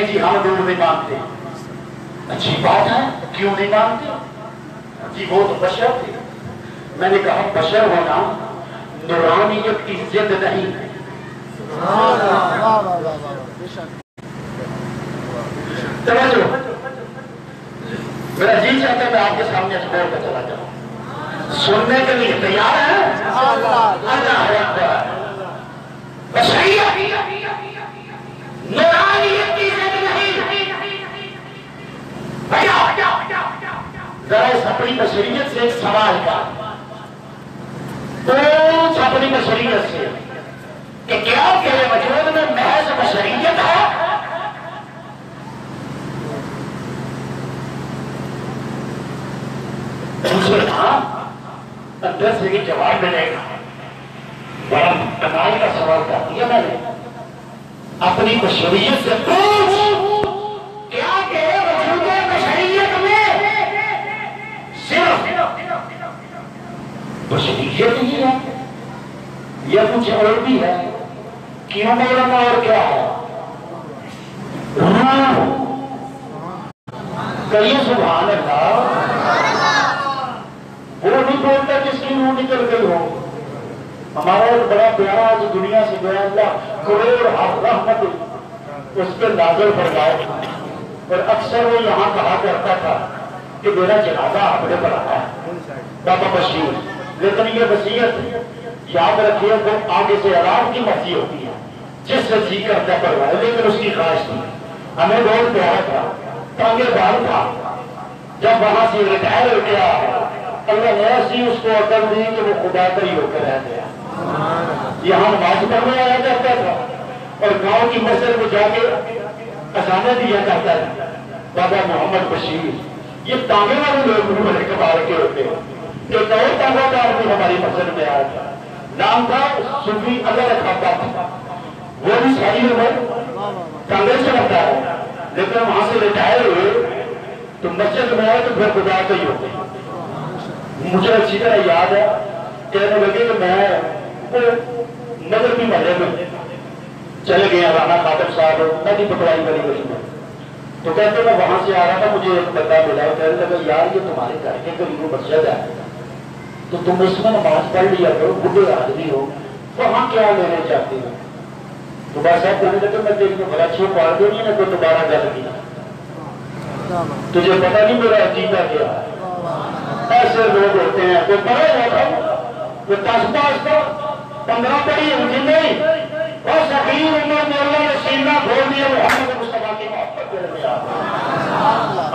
جی ہم لوگ نہیں مانتے، اچھی بات ہے، کیوں نہیں مانتے؟ جی وہ تو بشر تھے۔ میں نے کہا بشر ہونا نورانیت کی ضد نہیں ہے۔ توجہ، میرا جی چاہتا ہے میں آپ کے سامنے چھوڑ کر چلا جاؤں، سننے کے لیے تیار ہے؟ اللہ اکبر۔ بشریت نورانیت کی ضد نہیں، ذرا اس اپنی بشریت سے ایک سوال کا پوچھ اپنی بشریت سے کہ کیا تیرے وجود میں محض بشریت ہے؟ دوسرے ہاں اندر سے یہ جواب ملے گا۔ بڑا کمال کا سوال کر دیا میں نے، اپنی بشریت سے پوچھ کیا تیرے وجود بشریت میں صرف بشریت ہی ہے یا کچھ اور بھی ہے؟ کیوں مولانا اور کیا ہے؟ روح، کہیے سبحان اللہ۔ وہ نہیں بولتا جس کی روح نکل گئی ہو۔ ہمارا ایک بڑا پیارا آج دنیا سے گیا، اللہ کروڑ رحمت اس پہ نازل فرمائے، اور اکثر وہ یہاں کہا کرتا تھا کہ میرا جنازہ آپ نے پڑھانا ہے بابا بشیر، لیکن یہ وصیت یاد رکھیے وہ آگے سے آرام کی مرضی ہوتی ہے، جس سے جی کرتا پڑھوائے، لیکن اس کی خواہش تھی۔ ہمیں بہت پیارا تھا، ٹانگے بال تھا، جب وہاں سے ریٹائر ہو گیا اللہ نے ایسی اس کو عقل دی کہ وہ خدا کا ہی ہو کر رہ گیا۔ یہاں نماز پڑھنے آیا کرتا تھا اور گاؤں کی مسجد میں جا کے اذانیں دیا کرتا تھا۔ بابا محمد بشیر، یہ ٹانگے والے لوگ بھی بڑے کمال کے ہوتے ہیں۔ ایک اور ٹانگا دار بھی ہماری مسجد میں آیا تھا، نام تھا صوفی اللہ رکھاتا تھا، وہ بھی ساری عمر ٹانگے سے رہتا ہے، لیکن وہاں سے ریٹائر ہوئے تو مسجد میں آئے تو پھر خدا کا ہی ہو گئی. مجھے اچھی طرح یاد ہے کہنے لگے کہ میں نگر کی محلے میں چلے گئے رانا خاطر صاحب ندی پٹوائی والی گلی میں. تو کہتے میں وہاں سے آ رہا تھا, مجھے ایک بندہ ملا, کہنے لگا یار یہ تمہارے گھر کے قریب مسجد ہے تو تم اس میں نماز پڑھ لیا کرو, بڈھے آدمی ہو, وہاں کیا لینے چاہتے ہو؟ تو بس صاحب کہنے لگے میں دیکھ بڑا اچھے پڑھ دوں نہیں نہ کوئی دوبارہ گل کی, تجھے پتا نہیں میرا عقیدہ کیا ہے. ایسے لوگ ہوتے ہیں, کوئی پڑھے ہوتا کوئی 10 15 پڑھی ہوتی نہیں, اور سبھی عمر میں اللہ نے سینہ کھول دیا محمد مصطفیٰ کی محبت دل میں آ گئی.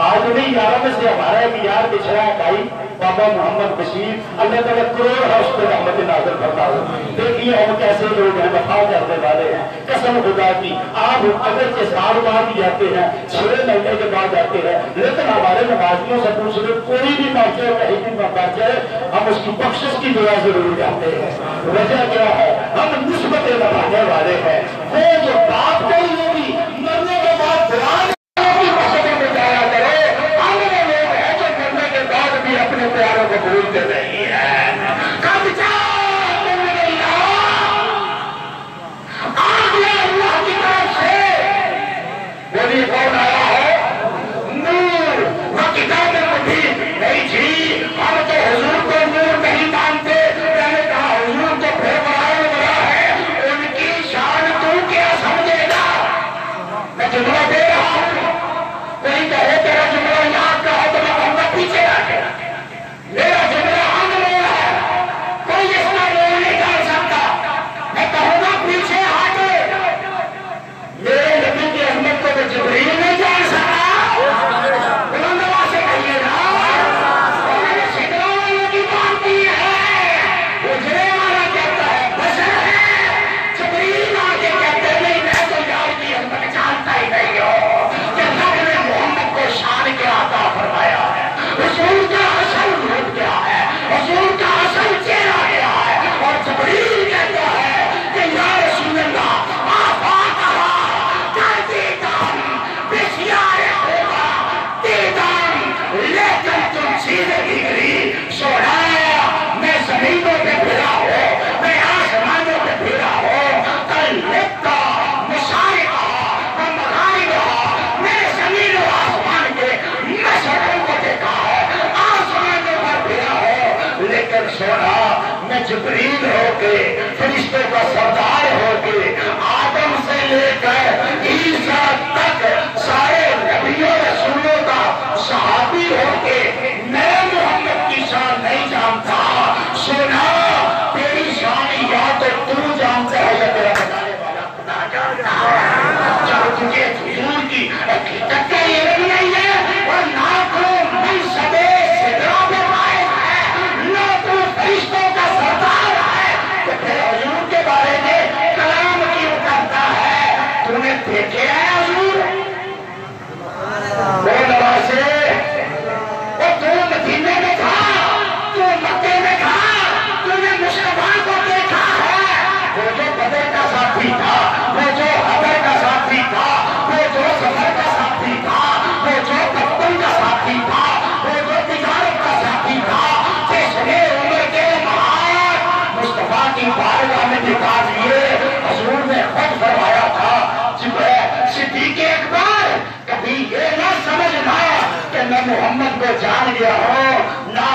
آج انہیں یاروں میں سے ہمارا ایک یار بچھڑا ہے بھائی بابا محمد بشیر, اللہ تعالیٰ کروڑ ہے اس پر رحمت نازل فرما ہو. دیکھیے ہم کیسے لوگ ہیں, وفا کرنے والے ہیں, قسم خدا کی. آپ اگرچہ 60 بعد بھی جاتے ہیں, 6 مہینے کے بعد جاتے ہیں, لیکن ہمارے نمازیوں سے پوچھ لیں کوئی بھی پہنچے کہیں بھی پہنچے ہم اس کی بخشش کی دعا ضرور جاتے ہیں. وجہ کیا ہے؟ ہم نسبتیں لگانے والے ہیں. وہ جو بات کہی ہوگی مرنے کے بعد قرآن کی مسجدوں میں جایا کرے, آگے لوگ ہیں جو مرنے کے بعد بھی اپنے پیاروں کو بھولتے نہیں ہیں. کب جاؤ اللہ کی طرف سے بولیے کون آیا ہے؟ نور. وہ کتاب مبین نہیں جی, ہم تو حضور کو نور نہیں مانتے. میں نے کہا حضور تو پھر بڑا ہے, ان کی شان تو کیا سمجھے گا؟ میں جملہ دے رہا ہوں, کوئی کہے تیرا جملہ یاد کا ہے تو میں کہوں گا پیچھے آ کے, میرا جملہ ہم لوگ ہے, کوئی اس کا رول نہیں ڈال سکتا. میں کہوں گا پیچھے آ کے, میرے نبی کی عظمت کو تو جبریل نہیں جان سکتا. بلند آواز سے کہیے نا, انہوں نے سدرا والوں کی بات کی ہے, اجرے والا کہتا ہے بشر ہے, جبریل آ کے کہتے نہیں میں تو یار کی عظمت جانتا ہی نہیں ہوں کہ رب نے محمد کو شان کے عطا فرمایا ہے. رسول کا اصل روپ کیا ہے, رسول کا اصل چہرہ کیا ہے, اور جبریل کہتا ہے کہ یا رسول اللہ آفاق لیکن تم سیدھے نکلی. سونا میں زمینوں پہ پھرا ہوں, میں آسمانوں پہ پھرا ہوں, کل لکھتا مشارقہ اور مغاربہ, میں زمین و آسمان کے مشرقوں کو دیکھا ہے, آسمانوں پر پھرا ہوں. لیکن سونا میں جبریل ہو کے, فرشتوں کا سردار ہو کے, آدم سے لے کر عیسیٰ تک سارے نبیوں رسولوں کا صحابی ہو کے میں محمد کی شان نہیں جانتا. سنا تیری شان یا تو جانتا ہے یا تیرا بتانے والا خدا جانتا ہے. جب تجھے حضور کی حقیقت کا علم نہیں ہے اور نہ تو منصب سدرا پہ قائم ہے, نہ تو فرشتوں کا سردار ہے, تو پھر حضور کے بارے میں کلام کیوں کرتا ہے؟ تو نے دیکھے ہے حضور وہ نوازے, وہ تو مدینے میں تھا, تو مکے میں تھا, تو نے مصطفیٰ کو دیکھا ہے. وہ جو بدر کا ساتھی تھا, وہ جو حبر کا ساتھی تھا, وہ جو سفر کا ساتھی تھا, وہ جو کپتن کا ساتھی تھا, وہ جو تجارت کا ساتھی تھا, جس نے عمر کے مہار مصطفیٰ کی بارگاہ میں دکھا دیے. حضور نے خود فرمایا تھا صدیق اکبر کبھی یہ نہ سمجھنا کہ میں محمد کو جان گیا ہوں, نا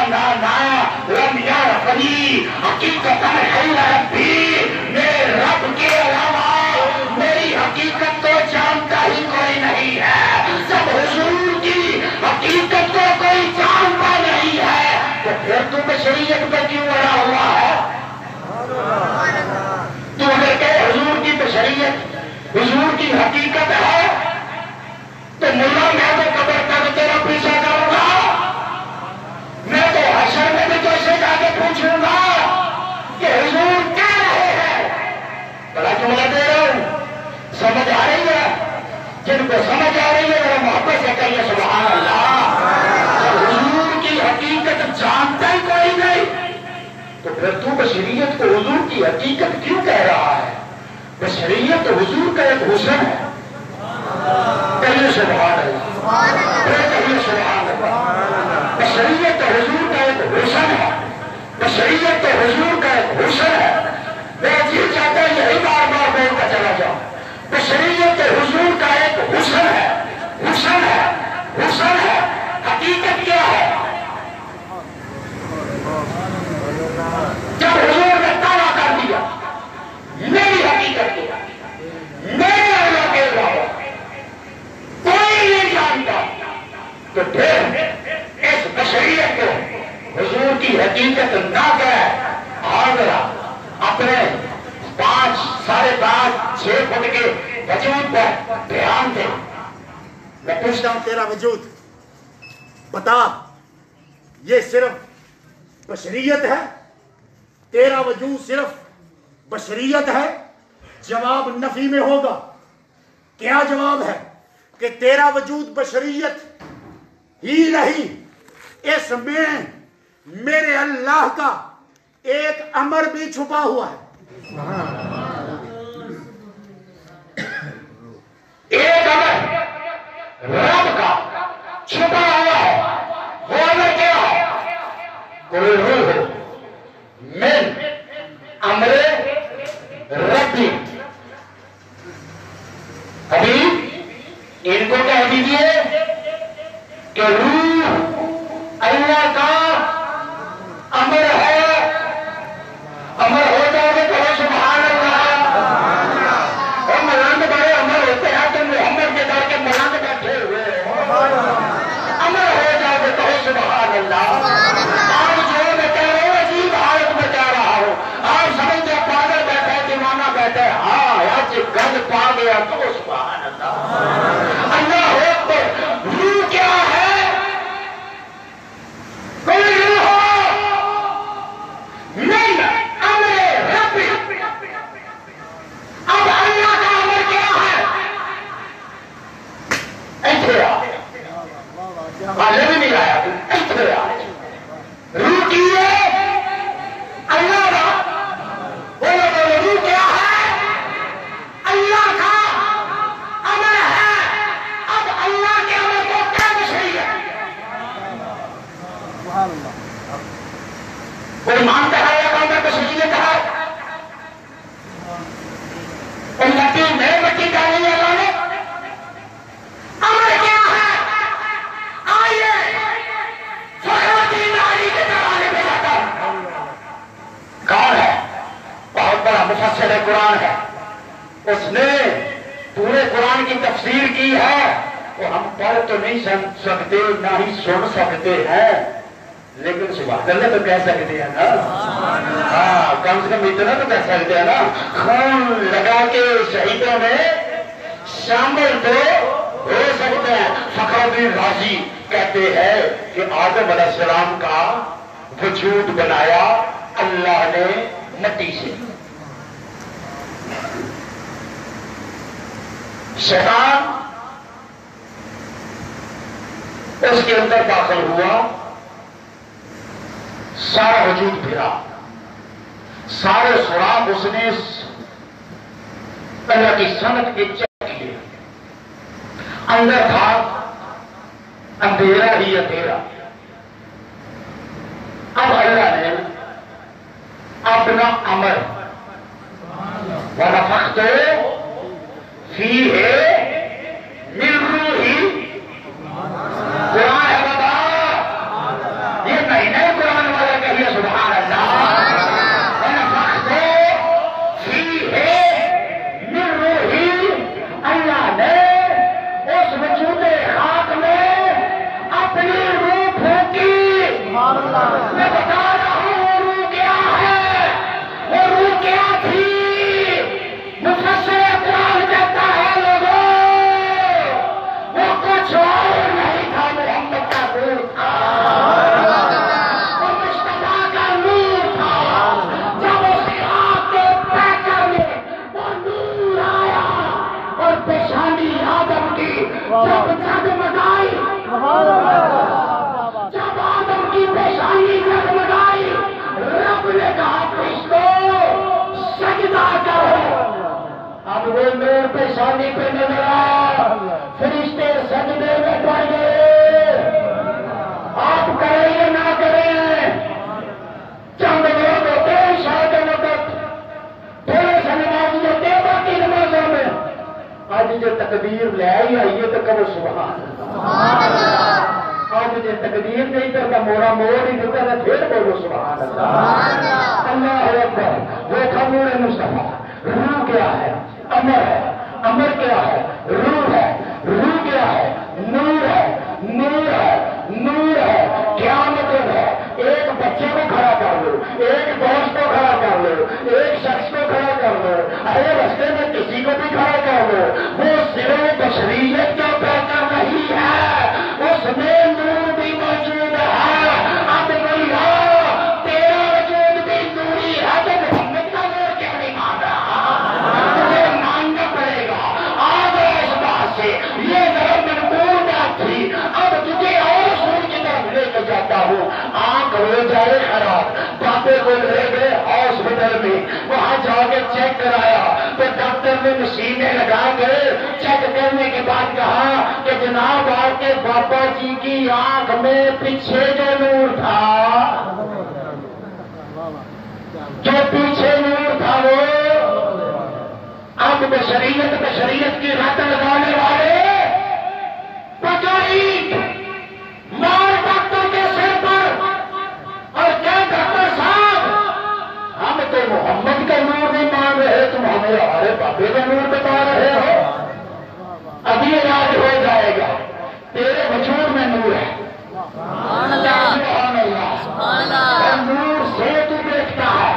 لم یعرفنی حقیقت غیر ربی, میرے رب کے علاوہ میری حقیقت کو جانتا ہی کوئی نہیں ہے. جب حضور کی حقیقت کو کوئی جانتا نہیں ہے تو پھر تو بشریت پہ کیوں اڑا ہوا ہے؟ تو اگر کہ حضور کی بشریت حضور کی حقیقت ہے تو ملا میں تو قبر تک تیرا پیچھا کروں گا, میں تو حشر میں بھی تو اسے جا کے پوچھوں گا کہ حضور کہہ رہے ہیں. بڑا جملہ دے رہا ہوں, سمجھ آ رہی ہے؟ جن کو سمجھ آ رہی ہے وہ محبت سے کہیے سبحان اللہ. جب حضور کی حقیقت جانتا ہی کوئی نہیں تو پھر تو بشریت کو حضور کی حقیقت کیوں کہہ رہا ہے؟ بشریت حضور کا ایک حسن ہے. کہیے سبحان حسن ہے، حسن ہے، حقیقت کیا ہے؟ جب حضور نے دعویٰ کر دیا میری حقیقت کیا، میرے اللہ کے علاوہ کوئی نہیں جانتا، تو پھر اس بشریت کو حضور کی حقیقت نہ کہے، حاضرہ اپنے 5 ساڑھے 5 6 فٹ کے وجود پر دھیان دے۔ میں پوچھتا ہوں تیرا وجود بتا، یہ صرف بشریت ہے؟ تیرا وجود صرف بشریت ہے؟ جواب نفی میں ہوگا۔ کیا جواب ہے؟ کہ تیرا وجود بشریت ہی نہیں، اس میں میرے اللہ کا ایک امر بھی چھپا ہوا ہے۔ ایک امر رب کا چھپا ہوا ہے، وہ امر کیا ہے؟ کوئی روح من امر ربی، ابھی ان کو کہہ دیجئے کہ روح اللہ کا امر ہے، امر ہو جاؤ گے تو سبحان اللہ۔ اور ملنگ بڑے امر ہوتے ہیں تو محمد کے در کے ملنگ بیٹھے ہوئے امر ہو جاؤ گے تو سبحان اللہ۔ آج جو میں کہہ رہا ہوں عجیب حالت میں کہہ رہا ہوں، آپ سمجھتے پاگل بیٹھے دیوانہ بیٹھے، ہاں آج گند پا گیا تو سبحان اللہ۔ اللہ اکبر۔ روح کیا ہے؟ کوئی روح نہیں، امر ربی۔ اب اللہ کا امر کیا ہے؟ ایتھے آ، حالے بھی نہیں آیا، ایتھے آ۔ روح کی ہے اللہ کا، بولو بولو، روح کیا ہے؟ اللہ کا امر ہے۔ اب اللہ کے امر کو کیا مشہور ہے؟ کوئی مانتا ہے یا امر کو شریعت ہے؟ مٹی میں مٹی ڈالی ہے اللہ نے، امر کیا ہے؟ آئیے فخرالدین علی کے ترانے پہ جاتا ہے۔ کون ہے؟ بہت بڑا مفسر قرآن ہے، اس نے پورے قرآن کی تفسیر کی ہے، وہ ہم پڑھ تو نہیں سن سکتے نہ ہی سن سکتے ہیں، لیکن سبحان اللہ تو کہہ سکتے ہیں نا، ہاں کم سے کم اتنا تو کہہ سکتے ہیں نا، خون لگا کے شہیدوں میں شامل تو ہو سکتے ہیں۔ فخرالدین رازی کہتے ہیں کہ آدم علیہ السلام کا وجود بنایا اللہ نے مٹی سے، شیطان اس کے اندر داخل ہوا، سارا وجود پھرا، سارے سراغ اس نے اللہ کی صنعت کے چیک کیے، اندر تھا اندھیرا ہی اندھیرا۔ اب اللہ نے اپنا امر وَنَفَخْتُ فِيهِ مِن رُوحِي، قرآن ہے بابا، یہ مہینے قرآن والا کہیے سبحان اللہ۔ وَنَفَخْتُ فِيهِ مِن رُوحِي، اللہ نے اس وجود خاک میں اپنی روح پھونکی۔ میں بتا رہا ہوں وہ روح کیا ہے، وہ روح کیا تھی؟ مفسر قرآن کہتا ہے لوگوں، وہ کچھ اور نہیں تھا، محمد کا روح تھا، وہ مصطفیٰ کا نور تھا۔ جب اس آگ کے پیکر میں وہ نور آیا اور پیشانی آدم کی جب جگمگائی، جب آدم کی پیشانی جگمگائی، رب نے کہا فرشتوں سجدہ کرو۔ اب وہ نور پیشانی پہ نظر آیا، فرشتے سجدے میں پڑ گئے۔ آپ کریں یا نہ کریں، چند لوگ ہوتے ہیں شاید وقت تھوڑے سے نمازی ہوتے ہیں باقی نمازوں میں، آج جو تقدیر لے آئی ہے تو کرو سبحان اللہ۔ تقدیر نہیں کرتا مورا موڑ ہی دیتا ہے پھر بولو سبحان اللہ اللہ اکبر وہ تھا نور مصطفیٰ روح کیا ہے امر ہے امر کیا ہے روح ہے روح کیا ہے نور ہے نور ہے نور ہے کیا مطلب ہے ایک بچے کو کھڑا کر لو ایک دوست کو کھڑا کر لو ایک شخص کو کھڑا کر لو ارے رستے میں کسی کو بھی کھڑا کر لو وہ صرف بشریت کا پیکر نہیں ہے اس میں نور بھی موجود ہے اب بھیا تیرا وجود بھی نوری ہے تو محمد کا نور کیا نہیں مان رہا تجھے ماننا پڑے گا آج اس بات سے یہ ذرا منقول بات تھی اب تجھے اور سور کی طرف لے کے جاتا ہوں آنکھ ہو جائے خراب باتیں کو لے گئے ہاسپٹل میں وہاں جا کے چیک کرایا تو ڈاکٹر نے مشینیں لگا کے چیک کرنے کے بعد کہا کہ جناب آپ کے بابا جی کی آنکھ میں پیچھے جو نور تھا جو پیچھے نور تھا وہ اب بشریت کی رت لگانے والے پکڑی مار ڈاکٹر کے سر پر اور کیا ڈاکٹر صاحب ہم تو محمد کا نور نہیں مان رہے تم ہمیں ہمارے بابے کا نور بتا رہے ہو ابھی علاج ہو جائے گا تیرے وجود میں نور ہے سبحان اللہ اور نور سے تو دیکھتا ہے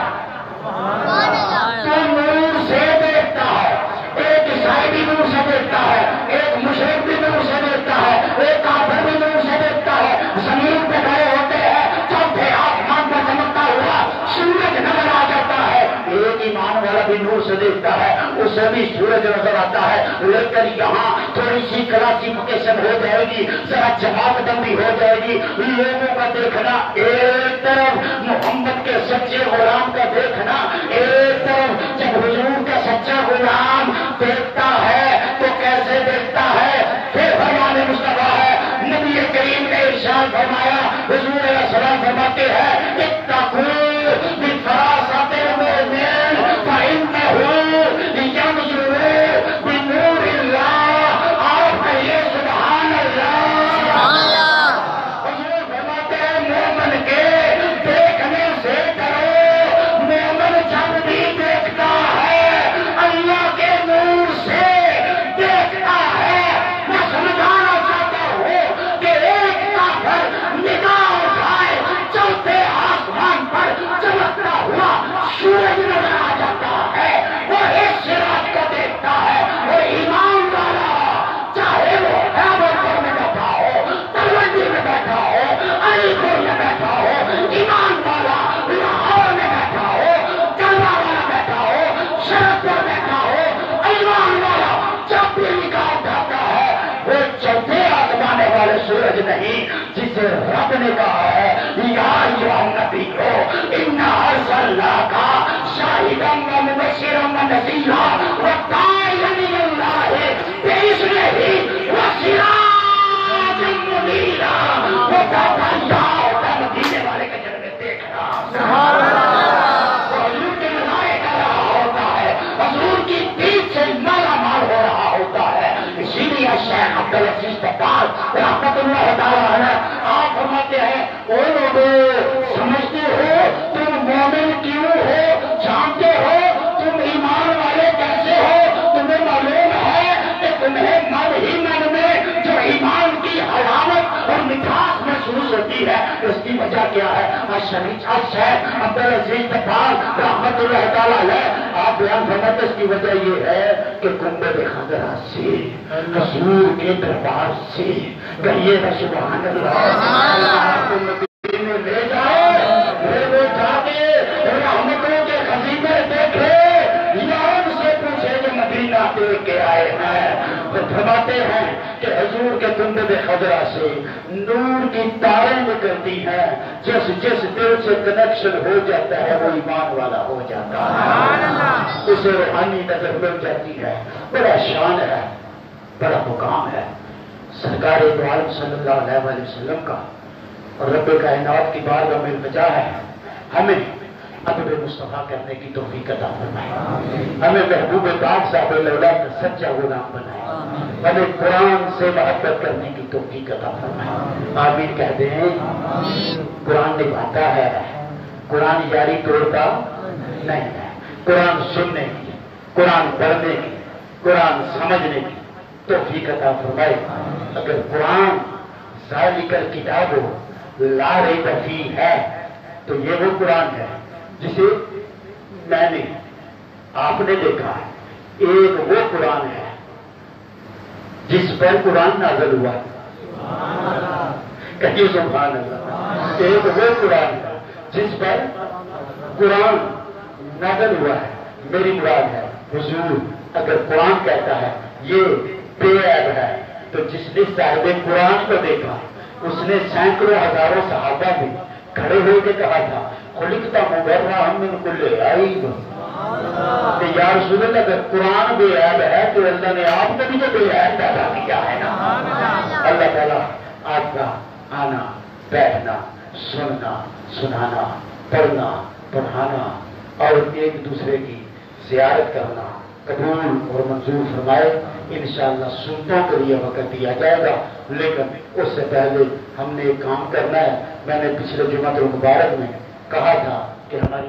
تو نور سے دیکھتا ہے ایک عیسائی بھی نور سے دیکھتا ہے ایک مشرک بھی نور سے دیکھتا ہے ایک کافر بھی نور سے دیکھتا ہے زمین پہ کھڑے ہوتے ہیں چوتھے آسمان پر چمکتا ہوا سورج نظر آ جاتا ہے ایک ایمان والا بھی نور سے دیکھتا ہے اسے بھی سورج نظر آتا ہے لیکن یہاں تھوڑی سی کلاسیفیکیشن ہو جائے گی ذرا جواب بندی ہو جائے گی لوگوں کا دیکھنا ایک طرف محمد کے سچے غلام کا دیکھنا ایک طرف جب حضور کا سچا غلام دیکھتا ہے تو کیسے دیکھتا ہے پھر فرمان مصطفیٰ ہے نبی کریم نے ارشاد فرمایا حضور علیہ السلام فرماتے ہیں اتقوا بفراست المؤمن فإنه ينظر بنور اللہ آپ کہیے سبحان اللہ حضور فرماتے ہیں مومن کے دیکھنے سے کرو مومن جب بھی دیکھتا ہے اللہ کے نور سے دیکھتا ہے میں سمجھانا چاہتا ہوں کہ ایک کافر نگاہ اٹھائے چوتھے آسمان پر چمکتا ہوا سورج نظر آ جاتا ہے وہ اس سراج کو دیکھتا ہے وہ ایمان والا چاہے وہ خیبر میں بیٹھا ہو تلوندی میں بیٹھا ہو علی پور میں بیٹھا ہو ایمان والا لاہور میں بیٹھا ہو کلوا والا بیٹھا ہو شرد پر بیٹھا ہو ایمان والا جب بھی نگاہ اٹھاتا ہے وہ چوتھے آسمانے والے سورج نہیں جسے رب نے کہا ہے یا ایھا النبی انا ارسلناک شاہدا ومبشرا ونذیرا وداعیا الی اللہ باذنہ وسراجا منیرا وہ کہتا ہوتا مدینے والے کے جلوے دیکھ رہا حضور کے نظارے کر رہا ہوتا ہے حضور کی پیٹھ سے مالا مال ہو رہا ہوتا ہے اسی لیے شیخ عبدالعزیز بطال رحمت اللہ تعالیٰ عنہ آپ فرماتے ہیں او لوگوں سمجھتے ہو تم مومن کیوں ہو جانتے ہو تم ایمان والے کیسے ہو تمہیں معلوم ہے کہ تمہیں من ہی من میں جو ایمان کی حلاوت اور مٹھاس محسوس ہوتی ہے اس کی وجہ کیا ہے شیخ عبدالعزیز بطال رحمت اللہ تعالیٰ علیہ آپ بیان فرماتے اس کی وجہ یہ ہے کہ گنبد خضرا سے حضور کے دربار سے کہیے نا سبحان اللہ کو مدینے لے جاؤ پھر وہ جا کے رحمتوں کے خزینے دیکھے یا ان سے پوچھے جو مدینہ دیکھ کے آئے ہیں تو فرماتے ہیں کہ حضور کے گنبد خضرا سے نور کی تاریں نکلتی ہیں جس دل سے کنیکشن ہو جاتا ہے وہ ایمان والا ہو جاتا ہے اسے روحانی نظر مل جاتی ہے بڑا شان ہے بڑا مقام ہے سرکار دو عالم صلی اللہ علیہ وآلہ وسلم کا اور رب کائنات کی بارگاہ میں التجا ہے ہمیں ادب مصطفیٰ کرنے کی توفیق عطا فرمائے ہمیں محبوب پاک صاحب اللہ کا سچا غلام بنائے ہمیں قرآن سے محبت کرنے کی توفیق عطا فرمائے آمین کہتے ہیں. قرآن نبھاتا ہے, قرآن یاری توڑتا نہیں ہے. قرآن سننے کی, قرآن پڑھنے کی, قرآن سمجھنے کی توفیق عطا فرمائے. اگر قرآن ذالک الکتاب لا ریب فیہ ہے تو یہ وہ قرآن ہے جسے میں نے, آپ نے دیکھا ہے. ایک وہ قرآن ہے جس پر قرآن نازل ہوا ہے. کہیے سبحان اللہ. ایک وہ قرآن ہے جس پر قرآن نازل ہوا ہے. میری مراد ہے حضور اگر قرآن کہتا ہے یہ بے عیب ہے تو جس نے صاحب قرآن کو دیکھا اس نے سینکڑوں ہزاروں صحابہ بھی کھڑے ہو کے کہا تھا خلقتا مبرا من کل عیب. کہ یا رسول اللہ اگر قرآن بے عیب ہے تو اللہ نے آپ کو بھی تو بے عیب پیدا کیا ہے نا. اللہ تعالیٰ آپ کا آنا, بیٹھنا, سننا, سنانا, پڑھنا, پڑھانا اور ایک دوسرے کی زیارت کرنا قبول اور منظور فرمائے. انشاءاللہ سنتوں کے لیے وقت دیا جائے گا, لیکن اس سے پہلے ہم نے ایک کام کرنا ہے. میں نے پچھلے جمعہ المبارک میں کہا تھا کہ ہماری